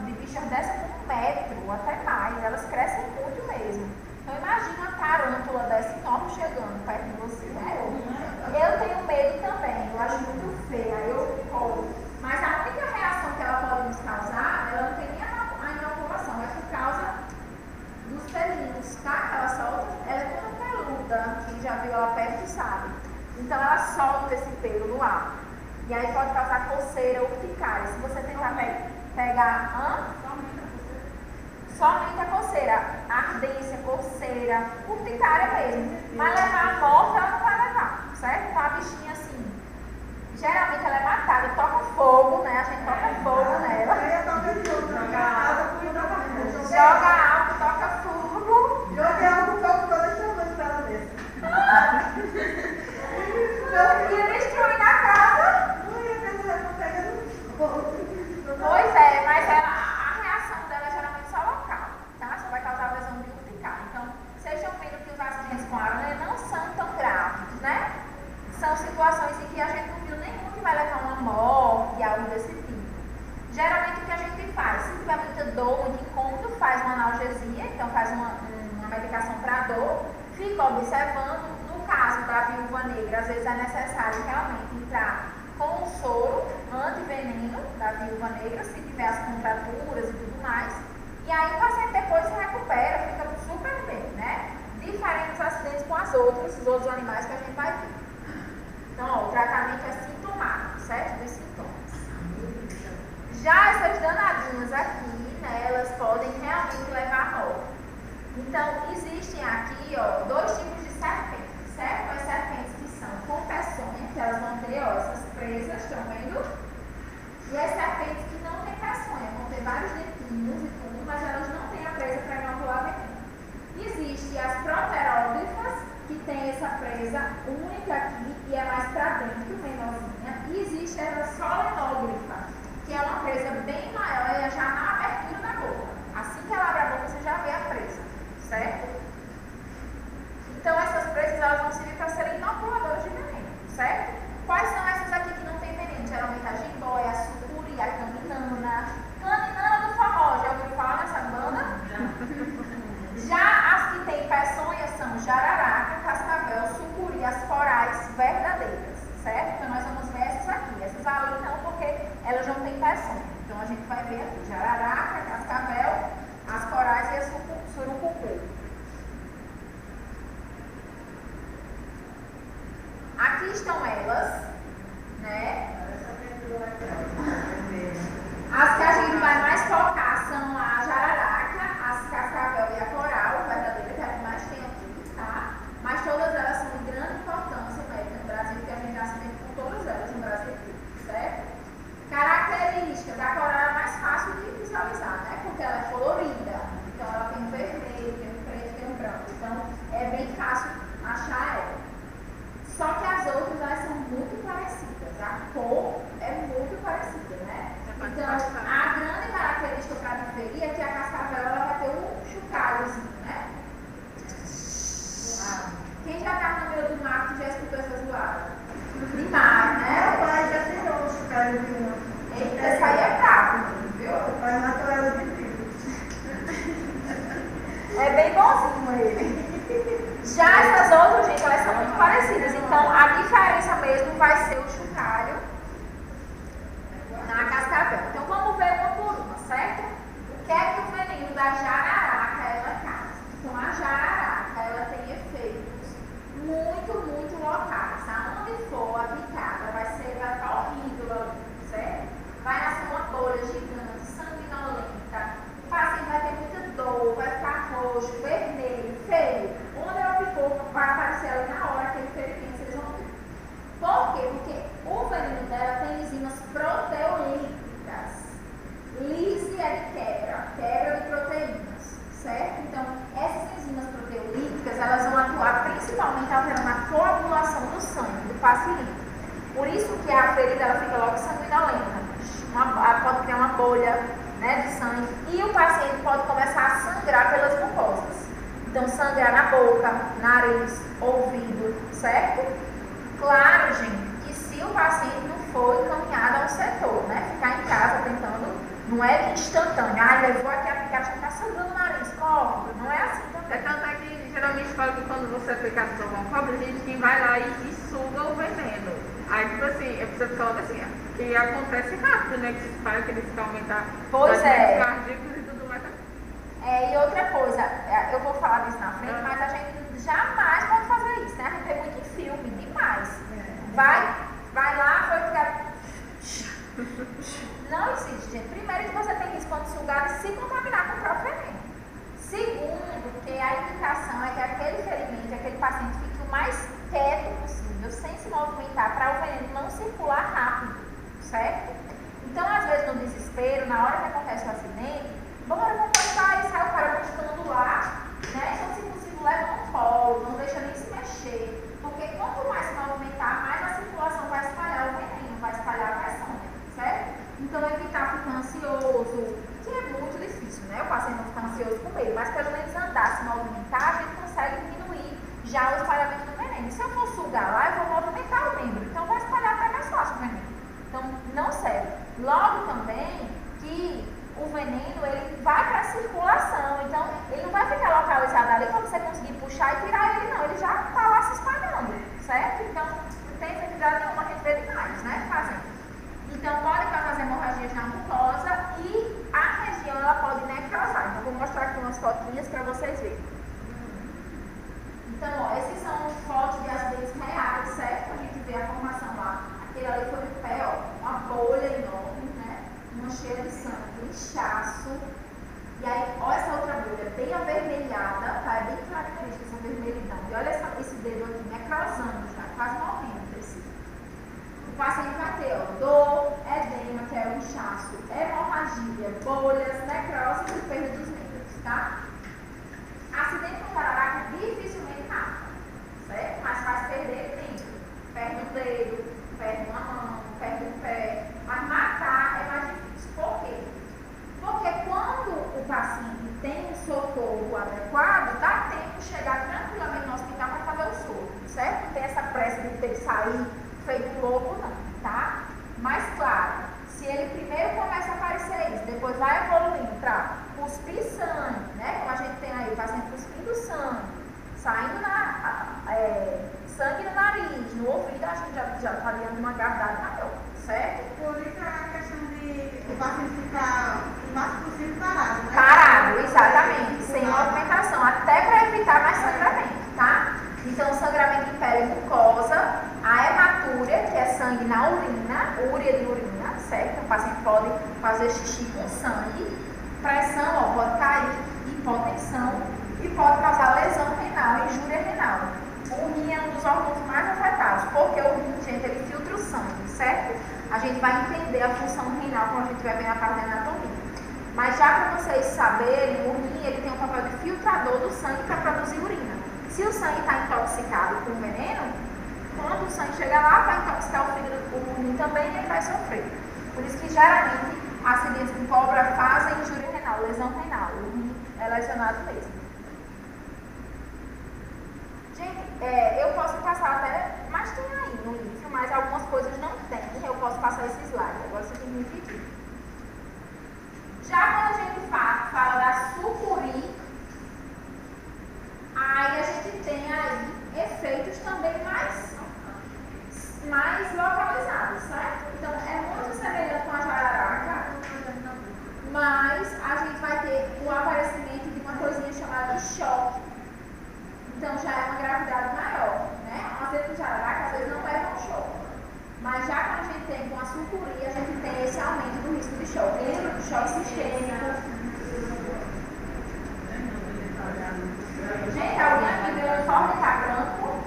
de bichas dessa com 1 metro, até mais. Elas crescem muito mesmo. Então imagina uma tarântula dessa enorme chegando perto de você, né? Eu tenho medo também, eu acho muito feia, eu corro. Mas a única reação que ela pode nos causar, ela não tem nem a inoculação, é por causa dos pelinhos, tá? Ela solta, ela é toda peluda, quem já viu ela perto sabe. Então ela solta esse pelo no ar. E aí pode causar coceira, urticária. Se você tentar pegar somente a coceira, ardência, coceira, urticária mesmo. Mas levar a morte ela não vai levar, certo? Então a bichinha assim, geralmente ela é matada, toca fogo, né? A gente toca fogo nela. Joga álcool, toca fogo. Joguei álcool fogo toda semana pra ela mesmo. E destruir na casa. Pois é, mas a reação dela é geralmente só local, tá? Só vai causar lesão de urticária. Então, sejam vendo que os acidentes com aranha não são tão graves, né? São situações em que a gente não viu nenhum que vai levar uma morte, algo desse tipo. Geralmente o que a gente faz, se tiver muita dor, muito incômodo, faz uma analgesia, então faz uma medicação para dor, fica observando. No caso da viúva negra, às vezes é necessário realmente entrar com o soro antiveneno da viúva negra, se tiver as contraturas e tudo mais. E aí o paciente depois se recupera, fica super bem, né? Diferente dos acidentes com os outros animais que a gente vai ver. Então, ó, o tratamento é sintomático, certo? Dos sintomas. Já essas danadinhas aqui, né, elas podem realmente levar à morte. Então, existem aqui, ó, dois tipos de serpentes, certo? As serpentes que são com peçonha, que elas vão ter, ó, essas presas, estão vendo? E as serpentes que não têm peçonha, vão ter vários dentinhos e tudo, mas elas não têm a presa para inocular veneno. Existem as proteróglifas, que tem essa presa única aqui e é mais para dentro, menorzinha. E existe essa solenóglifa, que é uma presa bem maior, ela já na abertura da boca. Assim que ela abre a boca, você já vê a presa, certo? Então essas presas elas vão servir para serem inoculadoras de veneno, certo? Quais são essas aqui que não tem veneno? Geralmente a jiboia, a sucuri, a caninana. Caninana do forró, já ouviu falar nessa banda? Já as que têm peçonha são jararaca, cascavel, sucuri, as corais verdadeiras, certo? Então nós vamos ver essas aqui. Essas ali não, porque elas não têm peçonha. Então a gente vai ver aqui jararaca, cascavel, as corais e a surucucu. Aqui estão elas, né? As que a gente vai mais focar são a jararaca, as cascavel e a coral, verdadeira, que é a que mais tem aqui, tá? Mas todas elas são de grande importância médica no Brasil, porque a gente já se vê com todas elas no Brasil, certo? Características, a coral é mais fácil de visualizar, né? Porque ela é colorida, então ela tem um vermelho, tem um preto, tem um branco, então é bem fácil achar ela. Só que as outras elas são muito parecidas, a cor é muito parecida, né? Então, a grande característica para diferir é que a cascavel ela vai ter um chocalhozinho, né? Quem já está no meio do mato já escutou essa zoada? Demais, né? O pai já tirou o chocalhozinho. Eita, essa aí é brava, viu? O pai matou ela de tiro. É bem bonzinho ele. Já essas outras, gente, elas são muito parecidas. Então, a diferença mesmo vai ser o chocalho na cascavel. Então, vamos ver uma por uma, certo? O que é que o veneno da jararaca ela causa? Então, a jararaca, ela tem efeitos muito locais. Aonde for habitada, vai ficar horrível ali, certo? Vai nascer uma bolha gigante, sanguinolenta. O paciente vai ter muita dor, vai ficar roxo, vermelho, feio. Onde ela ficou, vai aparecer ali na hora aquele ferimento, vocês vão ver. Por quê? Porque o veneno dela tem enzimas proteolíticas. Lise é de quebra de proteínas, certo? Então, essas enzimas proteolíticas, elas vão atuar principalmente alterando a coagulação do sangue do paciente. Por isso que a ferida ela fica logo sanguinolenta. Pode criar uma bolha, né, de sangue e o paciente pode começar a sangrar pelas mucosas. Então, sangrar na boca, nariz, ouvido, certo? Claro, gente, que se o paciente não for encaminhado ao setor, né? Ficar em casa tentando, não é instantâneo. Ah, levou aqui a picada, está sangrando o nariz, corre. Não é assim também. É tanto é que geralmente fala que quando você é picado por alguma cobra, a gente quem vai lá e suga o veneno. Aí, tipo assim, eu preciso falar assim, que acontece rápido, né? Que se espalha, que eles ficam aumentar Pois é. cardíacos e tudo mais. E outra coisa, eu vou falar disso na frente, mas a gente jamais pode fazer isso, né? A gente vê muito em filme, demais. Vai lá, foi ficar ansioso com medo, mas pelo menos andar, se movimentar, a gente consegue diminuir já o espalhamento do veneno. Se eu for sugar lá, eu vou movimentar o membro, então vai espalhar até mais fácil o veneno. Então, não serve. Logo também que o veneno, ele vai para a circulação, então ele não vai ficar localizado ali para você conseguir puxar e tirar ele, não. Ele já está lá se espalhando, certo? Então, não tem efetividade nenhuma, a gente vê demais, né? Fazendo. Então, pode causar hemorragias na mucosa e a região, ela pode necrosar. Então, vou mostrar aqui umas fotinhas para vocês verem. Então, ó, esses são fotos de acidentes reais, certo? A gente vê a formação lá. Aquele ali foi o pé, ó, uma bolha enorme, né? Uma cheia de sangue, um inchaço. E aí, olha essa outra bolha, bem avermelhada, tá? É bem característica essa vermelhidão. E olha esse dedo aqui necrosando já, quase morrendo. O paciente vai ter, ó, dor, edema, que é o inchaço, hemorragia, bolhas, necrose e perda dos membros, tá? Acidente com jararaca dificilmente mata, certo? Mas faz perder membro, perde um dedo, perde uma mão, perde um pé, mas matar é mais difícil. Por quê? Porque quando o paciente tem um socorro adequado, dá tempo de chegar tranquilamente no hospital para fazer o soro, certo? Não tem essa pressa de ter que sair feito louco, não, tá? Mas, claro, se ele primeiro começa a aparecer isso, depois vai evoluindo para cuspir sangue, né? Como a gente tem aí, o paciente cuspindo sangue, saindo sangue no nariz, no ouvido, a gente já está dando uma gravidade maior, certo? Por isso a questão de o paciente ficar o máximo possível parado, né? Parado, exatamente, sem movimentação, até para evitar mais sangramento, tá? Então, sangramento de pele e mucosa, a hematúria, que é sangue na urina, úria de urina, certo? O paciente pode fazer xixi com sangue, pressão, ó, pode cair, hipotensão e pode causar lesão renal, injúria renal. O rim é um dos órgãos mais afetados, porque o rim, gente, ele filtra o sangue, certo? A gente vai entender a função renal quando a gente vai ver na parte da anatomia. Mas já para vocês saberem, o rim, ele tem um papel de filtrador do sangue para produzir urina. Se o sangue está intoxicado com veneno, quando o sangue chega lá, vai intoxicar o fígado, o rim também, e ele vai sofrer. Por isso que, geralmente, acidentes com cobra fazem injúria renal, lesão renal. O rim é lesionado mesmo. Gente, eu posso passar até, mas tem aí no livro, mas algumas coisas não tem. Eu posso passar esse slide, agora você tem que me pedir. Já quando a gente fala da sucuri, aí a gente tem aí efeitos também mais localizados, certo? Então, é muito semelhante com a jararaca, mas a gente vai ter o aparecimento de uma coisinha chamada de choque. Então, já é uma gravidade maior, né? Às vezes, com jararaca, às vezes não leva um choque. Mas já quando a gente tem com a sucuri, a gente tem esse aumento do risco de choque. Lembra do choque sistêmico? Gente, alguém aqui viu o uniforme que tá branco?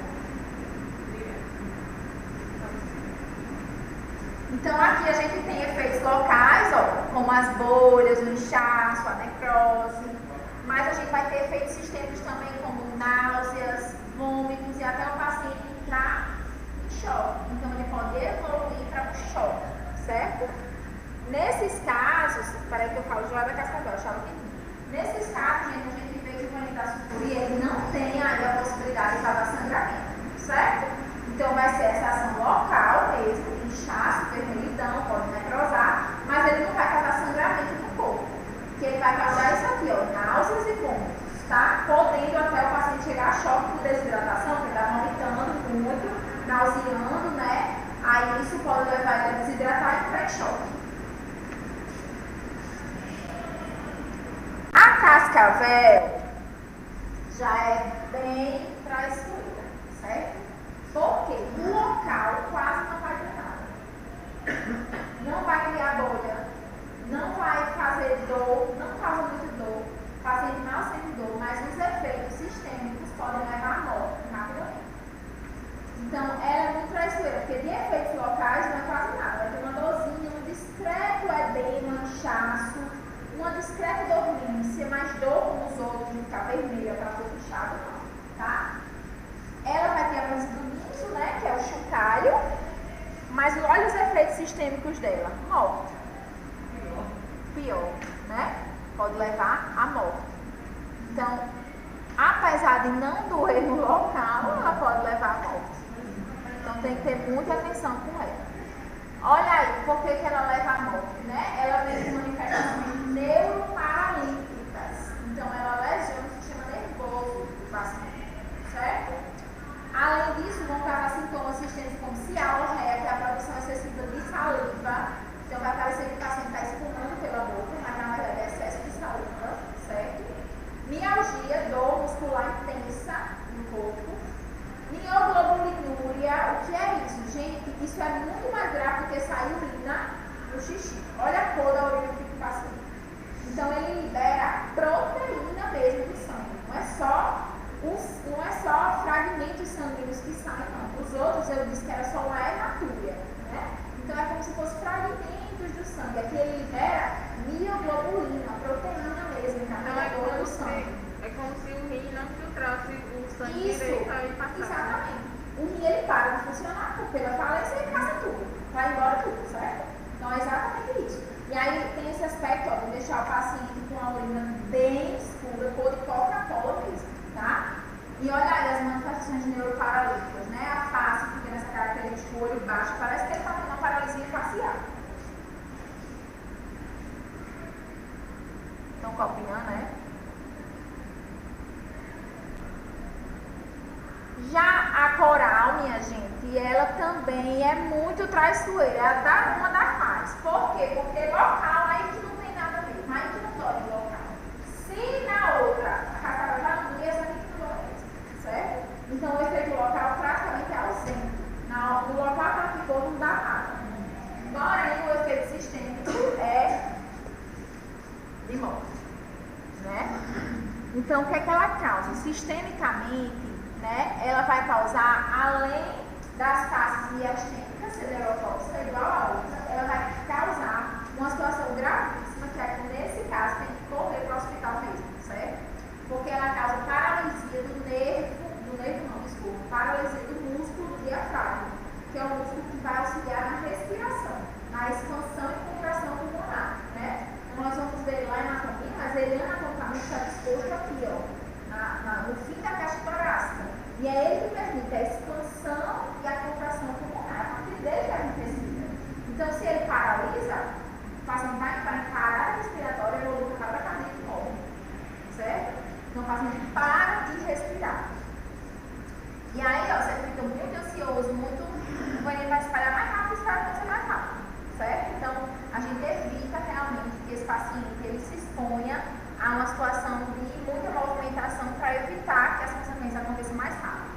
Então, aqui a gente tem efeitos locais, ó, como as bolhas, o inchaço, a necrose. Mas a gente vai ter efeitos sistêmicos também, como náuseas, vômitos e até o paciente entrar em choque. Então, ele pode evoluir para um choque, certo? Nesses casos, peraí que eu falo de lá da cascavel, achava que nesses casos, gente, a gente vê que o veneno da sucuri, ele não tem aí a possibilidade de causar sangramento, certo? Então, vai ser essa ação local mesmo, inchaço, vermelhidão, pode necrosar, mas ele não vai causar sangramento no corpo. Que ele vai causar isso aqui, ó, náuseas e vômitos, tá? Podendo até o paciente chegar a choque por desidratação, porque está vomitando muito, nauseando, né? Aí isso pode levar ele a desidratar e entrar em choque. A cascavel já é bem traiçoeira, certo? Porque no local quase não vai ter nada. Não vai criar bolha, não vai fazer dor, não causa muita dor, o paciente não sente dor, mas os efeitos sistêmicos podem levar à morte rapidamente. Então, ela é muito traiçoeira, porque de efeitos locais não é quase nada. Vai ter uma dorzinha, um discreto edema, inchaço, uma discreta dormência, mas dor como os outros, de ficar vermelha, aquela coisa inchada, não, tá? Ela vai ter a presença do ninho, né, que é o chocalho, mas olha os efeitos sistêmicos dela. Morte. Pior, né? Pode levar à morte. Então, apesar de não doer no local, ela pode levar a morte. Então tem que ter muita atenção com ela. Olha aí, por que ela leva a morte, né? Ela vem com manifestações neuroparalíticas. Então ela lesiona o sistema nervoso do paciente, certo? Além disso, vão causar sintomas sistêmicos como cialorreia, que é a produção excessiva de saliva. Então vai parecer que o paciente está espumando pela boca, mas na verdade é excesso de saliva, certo? Mialgia, dor muscular intensa no corpo. Mioglobulinúria, o que é isso? Gente, isso é muito mais grave do que sair urina no xixi. Olha a cor da urina que fica assim. Então ele libera proteína mesmo do sangue. Não é só fragmentos sanguíneos que saem, não. Os outros eu disse que era só uma hematúria, né? Então é como se fosse fragmentos do sangue. Aqui ele libera mioglobulina, proteína mesmo, carregadora do sangue. É como se o rim não filtrasse o sangue Isso, direito para ele passar. exatamente. O rim ele para de funcionar, porque pela falência ele passa tudo, vai embora tudo, certo? Então é exatamente isso. E aí tem esse aspecto, ó, de deixar o paciente com a urina bem escura, cor de Coca-Cola mesmo, tá? E olha aí as manifestações neuroparalíticas, né? A face fica nessa característica, o olho baixo, parece que ele está tendo uma paralisia facial. Estão copiando, né? Já a coral, minha gente, ela também é muito traiçoeira, ela dá uma da faz. Por quê? Porque local aí que não tem nada mesmo, aí que não dói no local. Se na outra a cascata já não doía, essa aqui que não dói mesmo, certo? Então o efeito local praticamente é ausente. No local que ela ficou não dá nada. Porém, o efeito sistêmico é de morte, né? Então o que é que ela causa? Sistemicamente, né, ela vai causar, além das faces miastênicas, siderotóxica, igual a outra, ela vai causar uma situação gravíssima, que aqui nesse caso tem que correr para o hospital mesmo, certo? Porque ela causa paralisia paralisia do músculo do diafragma, que é o músculo que vai auxiliar na respiração, na expansão e contração pulmonar, né? Nós vamos ver lá em anatomia, mas ele anatomicamente está disposto aqui, ó. No fim da caixa torácica. E é ele que permite a expansão e a contração pulmonar. A partir dele que a gente respira. Então, se ele paralisa, o paciente vai entrar em parada respiratória, evolui para a cardíaca e morre. Certo? Então, o paciente para de respirar. E aí, ó, você fica muito ansioso, o veneno vai espalhar mais rápido e vai acontecer mais rápido. Certo? Então, a gente evita realmente que esse paciente ele se exponha a uma situação de muita movimentação para evitar que as consequências aconteçam mais rápido.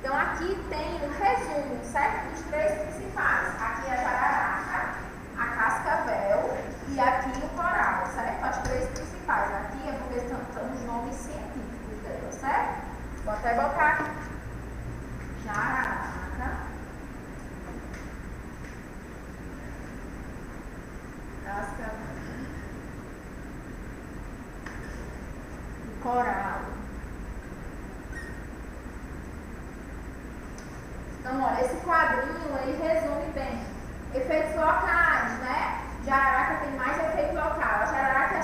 Então aqui tem um resumo, certo? Dos três principais. Aqui é a jararaca, a cascavel e aqui o coral, certo? As três principais. Aqui é porque são os nomes científicos dela, certo? Vou até botar aqui. Jararaca. Coral. Então, olha, esse quadrinho, ele resume bem. Efeitos locais, né? Jararaca tem mais efeito local. A jararaca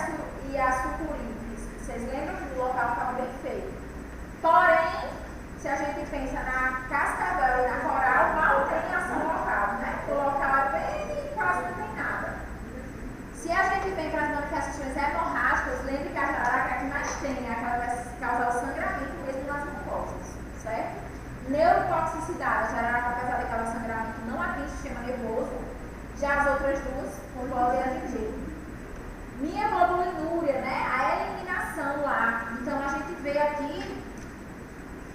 e a sucurites. Vocês lembram que o local ficava bem feio. Porém, se a gente pensa na cascavel e na coral, mal tem ação local, né? O local é bem e quase não tem nada. Se a gente vem para as manifestações hemorrágicas, lembre que a jararaca é a que mais tem, né? Aquela que vai causar o sangramento mesmo nas mucosas, certo? Neurotoxicidade, a jararaca, apesar de causar sangramento, não atinge o sistema nervoso, já as outras duas podem atingir. Mioglobulinúria, né? A eliminação lá. Então a gente vê aqui,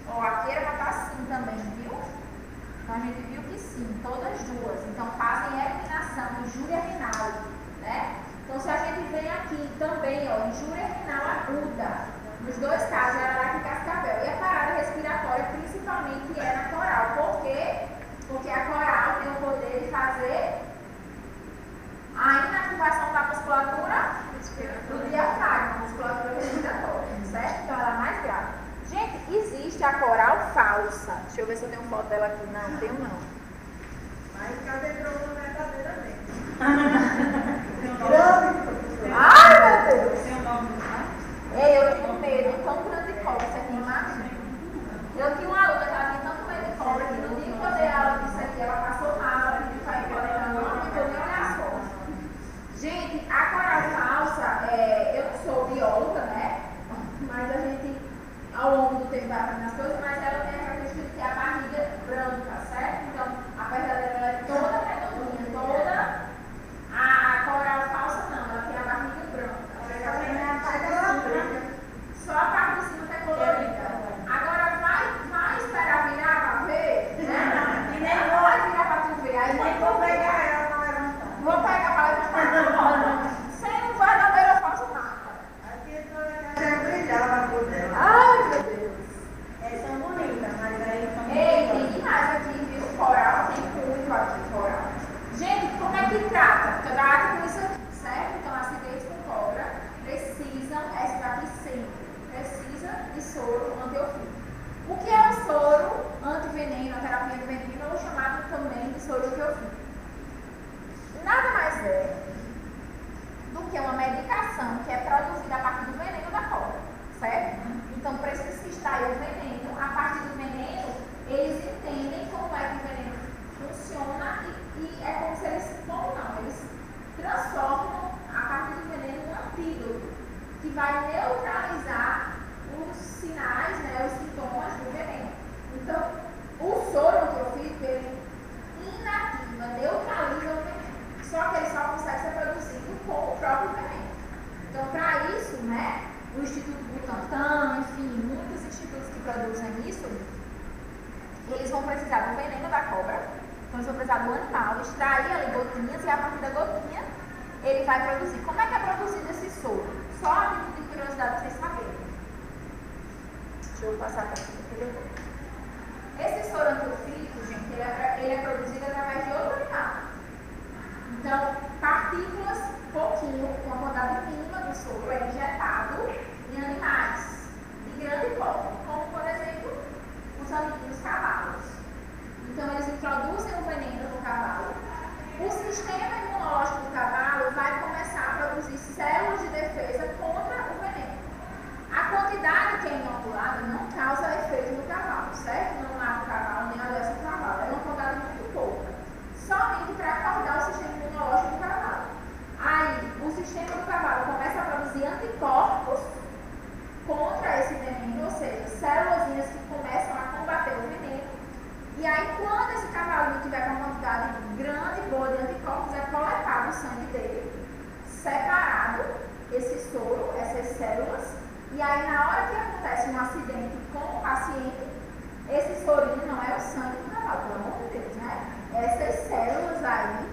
ó, aqui era para estar assim também, viu? Então a gente viu que sim, todas duas. Então fazem eliminação, injúria renal. Né? Então, se a gente vem aqui também, ó, injúria renal aguda, nos dois casos, jararaca e cascavel, e a parada respiratória principalmente é na coral. Por quê? Porque a coral tem o poder de fazer a inativação da musculatura do diafragma, musculatura respiratória, certo? Então, ela é mais grave. Gente, existe a coral falsa. Deixa eu ver se eu tenho foto dela aqui. Não, tenho não. Mas cadê a verdadeiramente? Ai, meu Deus! A coral falsa, eu não sou bióloga, né? Mas a gente, ao longo do tempo, vai aprendendo as coisas, mas ela tem a característica de ter a barriga branca, certo? Então, a perna dela é toda redondinha, toda. A coral falsa não, ela tem a barriga branca. Só a parte de cima que é colorida. Agora vai esperar virar pra ver, né? E nem vai virar pra tu ver. Aí nem vou pegar ela pra levantar. Vou pegar pra levantar. Sem um verdadeiro ou falso nada. Ai, meu Deus. São bonitas, mas aí são Ei, tem demais aqui, viu? Coral, tem muito aqui, coral. Gente, como é que trata? Trata com isso aqui, certo? Então, acidentes com cobra precisam, essa daqui sempre, precisa de soro antiofídico. O que é um soro antiveneno, a terapia de veneno, ou chamado também de soro antiofídico? Nada mais é do que uma medicação que é produzida a partir do veneno da cobra, certo? Então, precisa se extrair o veneno. A partir do veneno, eles entendem como é que o veneno funciona e é como se eles transformam a partir do veneno um antídoto que vai neutralizar os sinais, né, os sintomas do veneno. Então, o soro antiofídico, ele inativa, neutraliza o veneno. Só que ele só consegue ser produzido com o próprio veneno. Então, para isso, né, o Instituto Butantan, enfim, muitos institutos que produzem isso, eles vão precisar do veneno da cobra, então eles vão precisar do animal, extrair ali gotinhas e a partir da gotinha ele vai produzir. Como é que é produzido esse soro? Só a título de curiosidade para vocês saberem. Deixa eu passar para aqui. Esse soro antiofídico, gente, ele é produzido através de outro animal. Então, partículas, pouquinho, uma quantidade mínima do soro é injetado em animais de grande porte, como, por exemplo, os amiguinhos cavalos. Então, eles introduzem o veneno no cavalo. O sistema imunológico do cavalo vai começar a produzir células de defesa contra o veneno. A quantidade que é inoculada não causa efeito no cavalo, certo? Não mata o cavalo, nem adoece o cavalo. É uma quantidade muito pouca. Somente para acordar o sistema imunológico do cavalo. Aí, o sistema do cavalo começa a produzir anticorpos contra esse veneno, ou seja, células que começam a combater o veneno. E aí, quando esse cavalo tiver uma quantidade grande e boa de anticorpos, é coletado o sangue dele, separado esse soro, essas células, e aí na hora que acontece um acidente com o paciente, esse sorinho não é o sangue do cavalo, pelo amor de Deus, né? Essas células aí,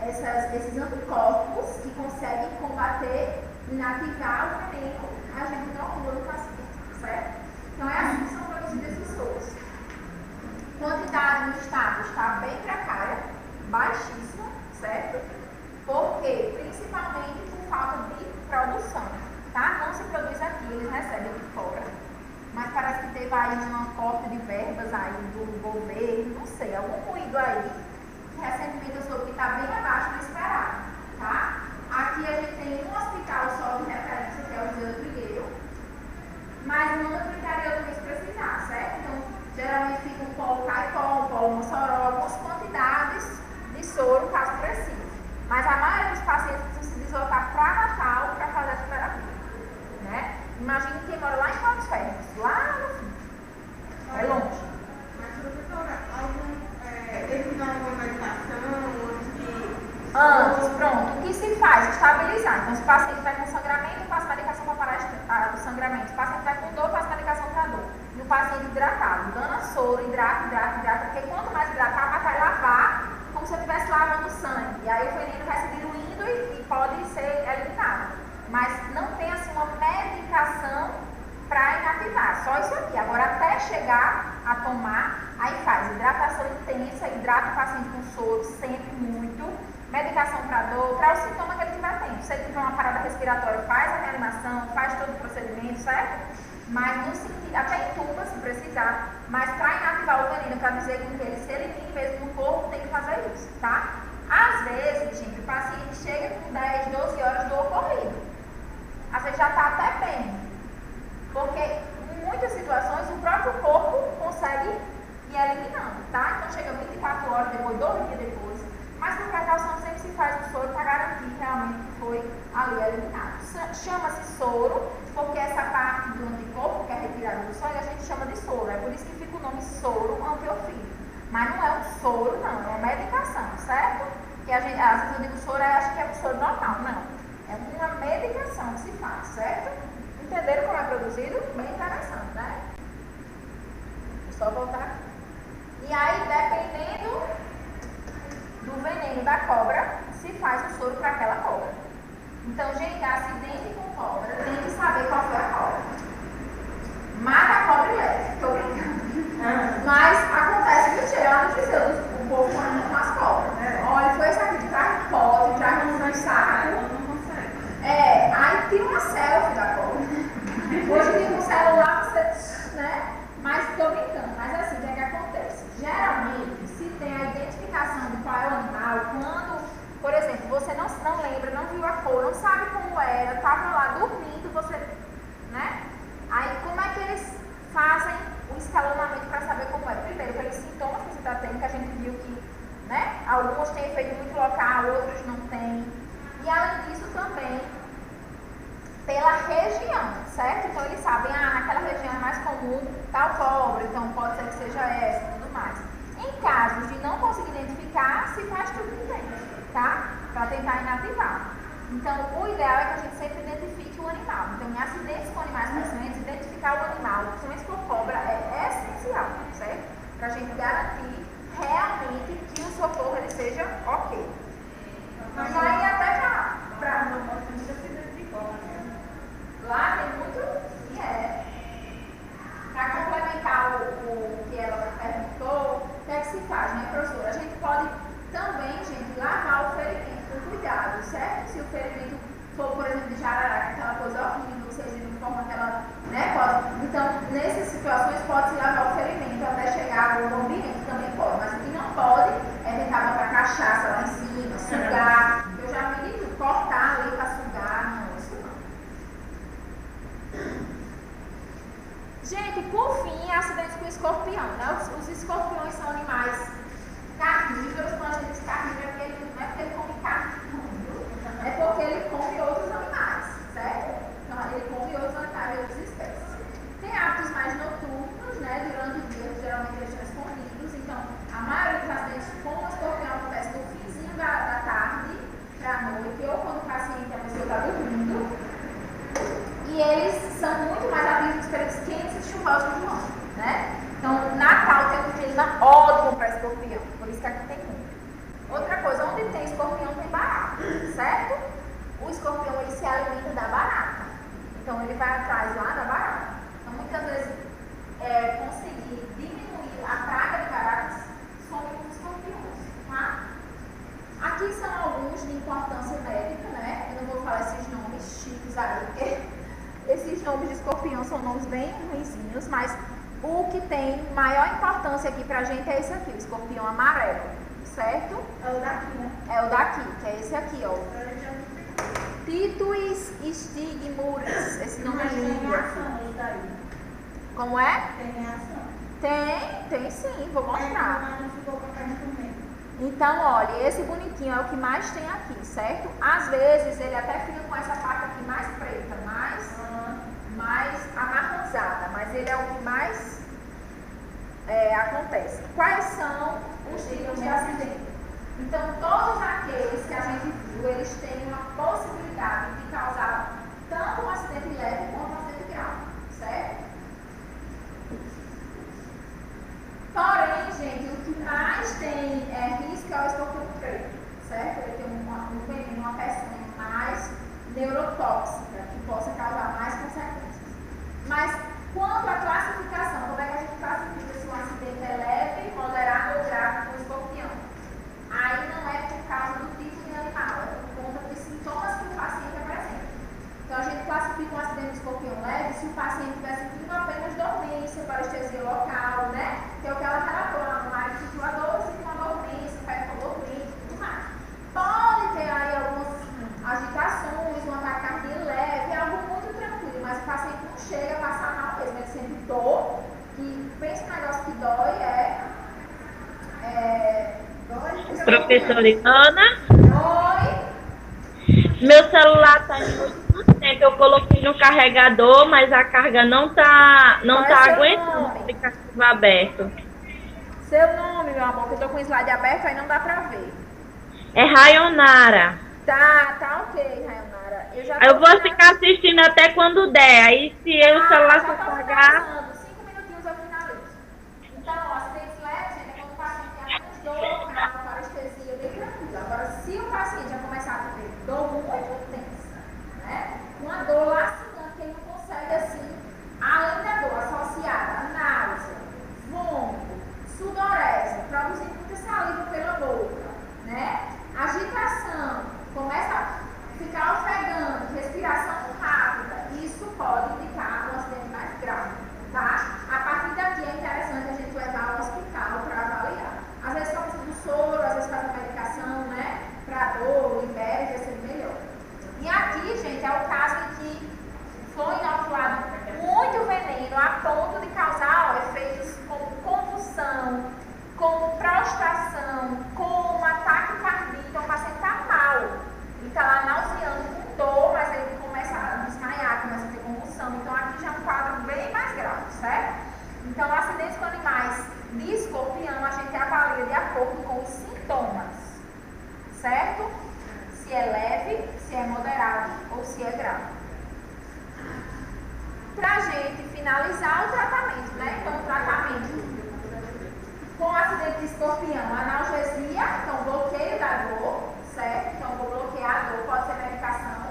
esses anticorpos que conseguem combater, inativar o veneno, a gente inocula no paciente, certo? Então é assim que são produzidos esses soros. Quantidade no estado está bem precária, baixíssima, certo? Por quê? Principalmente por falta de produção, tá? Não se produz aqui, eles recebem de fora. Mas parece que teve aí uma corte de verbas aí do governo, não sei, algum ruído aí, que recentemente eu soube que está bem abaixo do esperado, tá? Aqui a gente tem um hospital só de referência, que é o José do Trigueiro, mas manda para o interior também se precisar, certo? Então, geralmente fica um polo Caicó, um polo Mossoró, algumas quantidades de soro, caso precise. Mas a maioria dos pacientes precisam se deslocar para Natal para fazer essa terapia, né? Imagine quem mora lá em Patos Ferros, lá no fim. É longe. Mas, professora, eles dão alguma medicação Antes, pronto. O que se faz? Estabilizar. Então, se o paciente vai com sangramento, passa medicação para parar o sangramento. Se o paciente vai com dor, passa medicação para dor. E o paciente hidratado, dando soro, hidrata, porque quanto mais hidratar, vai lavar como se eu estivesse lavando sangue. E aí o veneno vai se diluindo e pode ser eliminado. Mas não tem assim uma medicação para inativar, só isso aqui. Agora, até chegar a tomar, aí faz hidratação intensa, hidrata o paciente com soro, sempre muito. Medicação para dor, para o sintoma que ele estiver tendo. Se ele tiver uma parada respiratória, faz a reanimação, faz todo o procedimento, certo? Mas no sentido, até entuba se precisar, mas para inativar o veneno, para dizer que ele se elimine mesmo no corpo, tem que fazer isso, tá? Às vezes, gente, o paciente chega com 10, 12 horas do ocorrido. Às vezes já está até bem. Porque em muitas situações o próprio corpo consegue ir eliminando, tá? Então chega 24 horas depois, 2 dias depois. Mas por precaução sempre se faz o soro para garantir realmente que foi ali ali eliminado. Chama-se soro, porque essa parte do anticorpo que é retirada do sangue a gente chama de soro. É por isso que fica o nome soro antiofílico. Mas não é um soro, não, é uma medicação, certo? Que a gente, às vezes eu digo soro, acho que é um soro normal. Não. É uma medicação que se faz, certo? Entenderam como é produzido? Bem interessante, né? Vou só voltar aqui. E aí, dependendo do veneno da cobra, se faz o soro para aquela cobra. Então, gente, acidente com cobra, tem que saber qual foi a cobra. Mata a cobra e leva, tô brincando. Mas acontece que chega no museu, o povo com as cobras. Olha, foi esse aqui, traz um pote, traz um saco. Aí tira uma selfie da cobra. Hoje tem um celular, você, né? Mas tô brincando, mas assim, o que é que acontece? Geralmente, se tem a identificação de qual é o animal, quando, por exemplo, você não lembra, não viu a cor, não sabe como era, estava lá dormindo, você, né? Aí como é que eles fazem o escalonamento para saber como é? Primeiro, pelos sintomas que você está tendo, que a gente viu que, né? Alguns têm efeito muito local, outros não têm. E além disso também, pela região, certo? Então eles sabem, naquela região é mais comum tal cobra, então pode ser que seja essa e tudo mais. Em casos de não conseguir identificar, se faz tudo que tem, tá? Para tentar inativar. Então o ideal é que a gente sempre identifique o animal. Então em acidentes com animais peçonhentos, identificar o animal, principalmente por cobra, é essencial, certo? Para a gente garantir realmente que o socorro ele seja ok. Mas aí até para lá tem muito para complementar o que ela perguntou, o que é que se faz, né, professora? A gente pode também, gente, lavar o ferimento com cuidado, certo? Se o ferimento for, por exemplo, de jararaca, aquela coisa horrível, vocês viram de forma que ela, né, pode. Então, nessas situações, pode-se lavar o ferimento até chegar ao ambiente, também pode. Mas o que não pode é tentar botar cachaça lá em cima, sugar. Eu já vi de tudo, cortar ali para sugar, não, isso não. Gente, por fim, acidentes com escorpião, né? Os escorpiões são animais carnívoros. Quando a gente diz carnívoro, não é porque ele come carne, é porque ele come outros animais, certo? Então, ele come outros animais de outras espécies. Tem hábitos mais noturnos, né? Durante o dia, geralmente eles estão escondidos. Então, a maioria dos acidentes com o escorpião acontece no finzinho da tarde para a noite, ou quando o paciente, a pessoa está dormindo. E eles são muito mais ativos nos períodos quentes e chuvosos do ano, né? Então, Natal tem um clima ótimo para escorpião, por isso que aqui tem muito. Outra coisa, onde tem escorpião tem barata, certo? O escorpião, ele se alimenta da barata. Então, ele vai atrás lá da barata. Então, muitas vezes, conseguir diminuir a praga de baratas some os escorpiões, tá? Aqui são alguns de importância médica, né? Eu não vou falar esses nomes chiques aí, porque esses nomes de escorpião são nomes bem ruinzinhos, mas o que tem maior importância aqui pra gente é esse aqui, o escorpião amarelo, certo? É o daqui, né? É o daqui, que é esse aqui, ó. Titus stigmuris, esse nome é lindo. Como é? Tem reação. Tem sim, vou mostrar. Então, olha, esse bonitinho é o que mais tem aqui, certo? Às vezes ele até fica com essa parte aqui mais preta, mais amarronzada, mas ele é o que mais acontece. Quais são os tipos de acidente? Então, todos aqueles que a gente viu, eles têm uma possibilidade de causar tanto um acidente leve quanto um acidente grave, certo? Porém, gente, o que mais tem risco é o escorpião preto, certo? Ele tem um veneno, uma pecinha mais neurotóxica, que possa causar mais consequências. Mas, quanto à classificação, como é que a gente classifica se um acidente é leve, moderado ou grave com o escorpião? Aí não é por causa do tipo de animal, é por conta dos sintomas que o paciente apresenta. Então, a gente classifica um acidente de escorpião leve se o paciente estiver sentindo apenas dormência, parestesia local, né? Que é o que ela relatou lá no área sentiu a dor, sentiu uma dormência, pé com dormente e tudo mais. Pode ter aí algumas agitações, um ataque cardíaco leve, algo muito tranquilo, mas o paciente não chega a passar mal mesmo, ele sente dor, que pensa um negócio que dói Professora Ana, Meu celular tá em 8%. Eu coloquei no carregador, mas a carga não tá Qual é seu aguentando o nome? aplicativo aberto. Seu nome, meu amor, que eu tô com o slide aberto, aí não dá pra ver. É Rayonara. Tá ok, Rayonara. Eu já Aí eu vou finalizando. ficar assistindo até quando der. Aí se o celular for Já tô pagar. finalizando. 5 minutinhos eu finalizo. Então, ó, acidentes leves, gente, é quando o paciente tem apenas dor, calma, parestesia, bem tranquilo. Agora, se o paciente já começar a ter dor muito intensa, né? Uma dor lacinante que ele não consegue, assim, além da dor associada a náusea, vômito, sudorese, produzindo muita saliva pela boca, né? Agitação, começa a ficar ofegante, respiração rápida, isso pode indicar um acidente mais grave, tá? A partir daqui é interessante a gente levar ao hospital para avaliar. Às vezes só precisa do soro, às vezes faz a medicação, né? Para dor, libera, vai ser melhor. E aqui, gente, é o caso em que foi inoculado muito veneno a ponto de causar efeitos como convulsão, como prostração, como ataque cardíaco. Então o paciente está mal. Ele está lá nauseando com dor, mas ele começa a desmaiar, começa a ter convulsão. Então aqui já é um quadro bem mais grave, certo? Então acidentes com animais de escorpião a gente avalia de acordo com os sintomas, certo? Se é leve, se é moderado ou se é grave. Pra gente finalizar o tratamento, né? Então o tratamento com acidente de escorpião, analgesia, então bloqueio da dor, certo? Então vou bloquear a dor, pode ser medicação,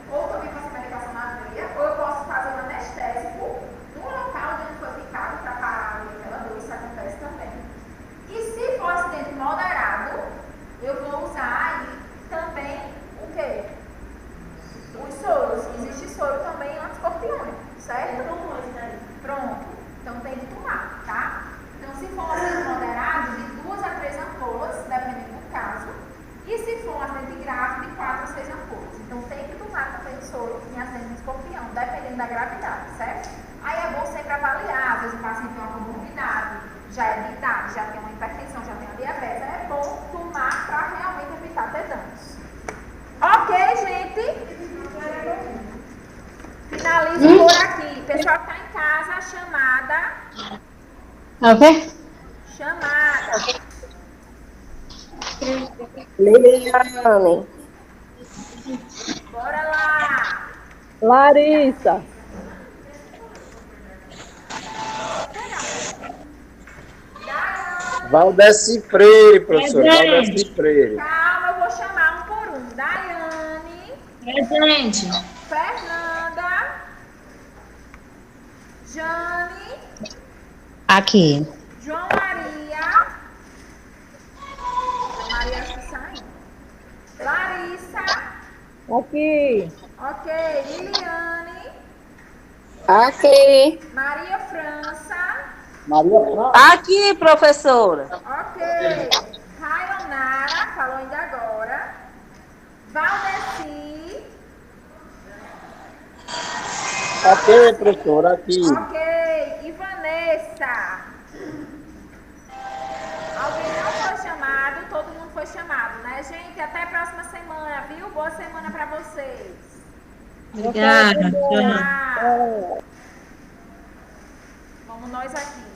ou também pode ser medicação na veia, ou eu posso fazer um anestésico no local onde foi picado para parar ali aquela dor, isso acontece também. E se for acidente moderado, eu vou usar aí também o quê? Os soros. Existe soro também anti-escorpiônico, certo? Pronto. Então tem que tomar, tá? Então se for um acidente moderado, de 2 a 3 ampolas, dependendo do caso. E se for um acidente grave, de 4 a 6 ampolas. Então tem que tomar também o soro em acidente de escorpião, dependendo da gravidade, certo? Aí é bom sempre avaliar, às vezes o paciente tem uma comorbidade, já é de idade, já tem uma hipertensão, já tem uma diabetes. É bom tomar para realmente evitar ter danos. Ok, gente? Finalizo por aqui. Pessoal que está em casa, chamada. Ok? Chamada. Liliane. Bora lá. Larissa. Valdeci Freire, professor. Valdeci Freire. Calma, eu vou chamar um por um. Daiane. Presente. Fernanda. Jane. Aqui. João Maria. João Maria está saindo. Larissa. Aqui. Ok. Liliane. Aqui. Maria França. Maria França. Aqui, professora. Ok. Rayonara, falou ainda agora. Valdeci. Ok, professor, aqui. Ok. E Vanessa. Alguém não foi chamado, todo mundo foi chamado, né, gente? Até a próxima semana, viu? Boa semana pra vocês. Obrigada. Tchau. Vamos nós aqui.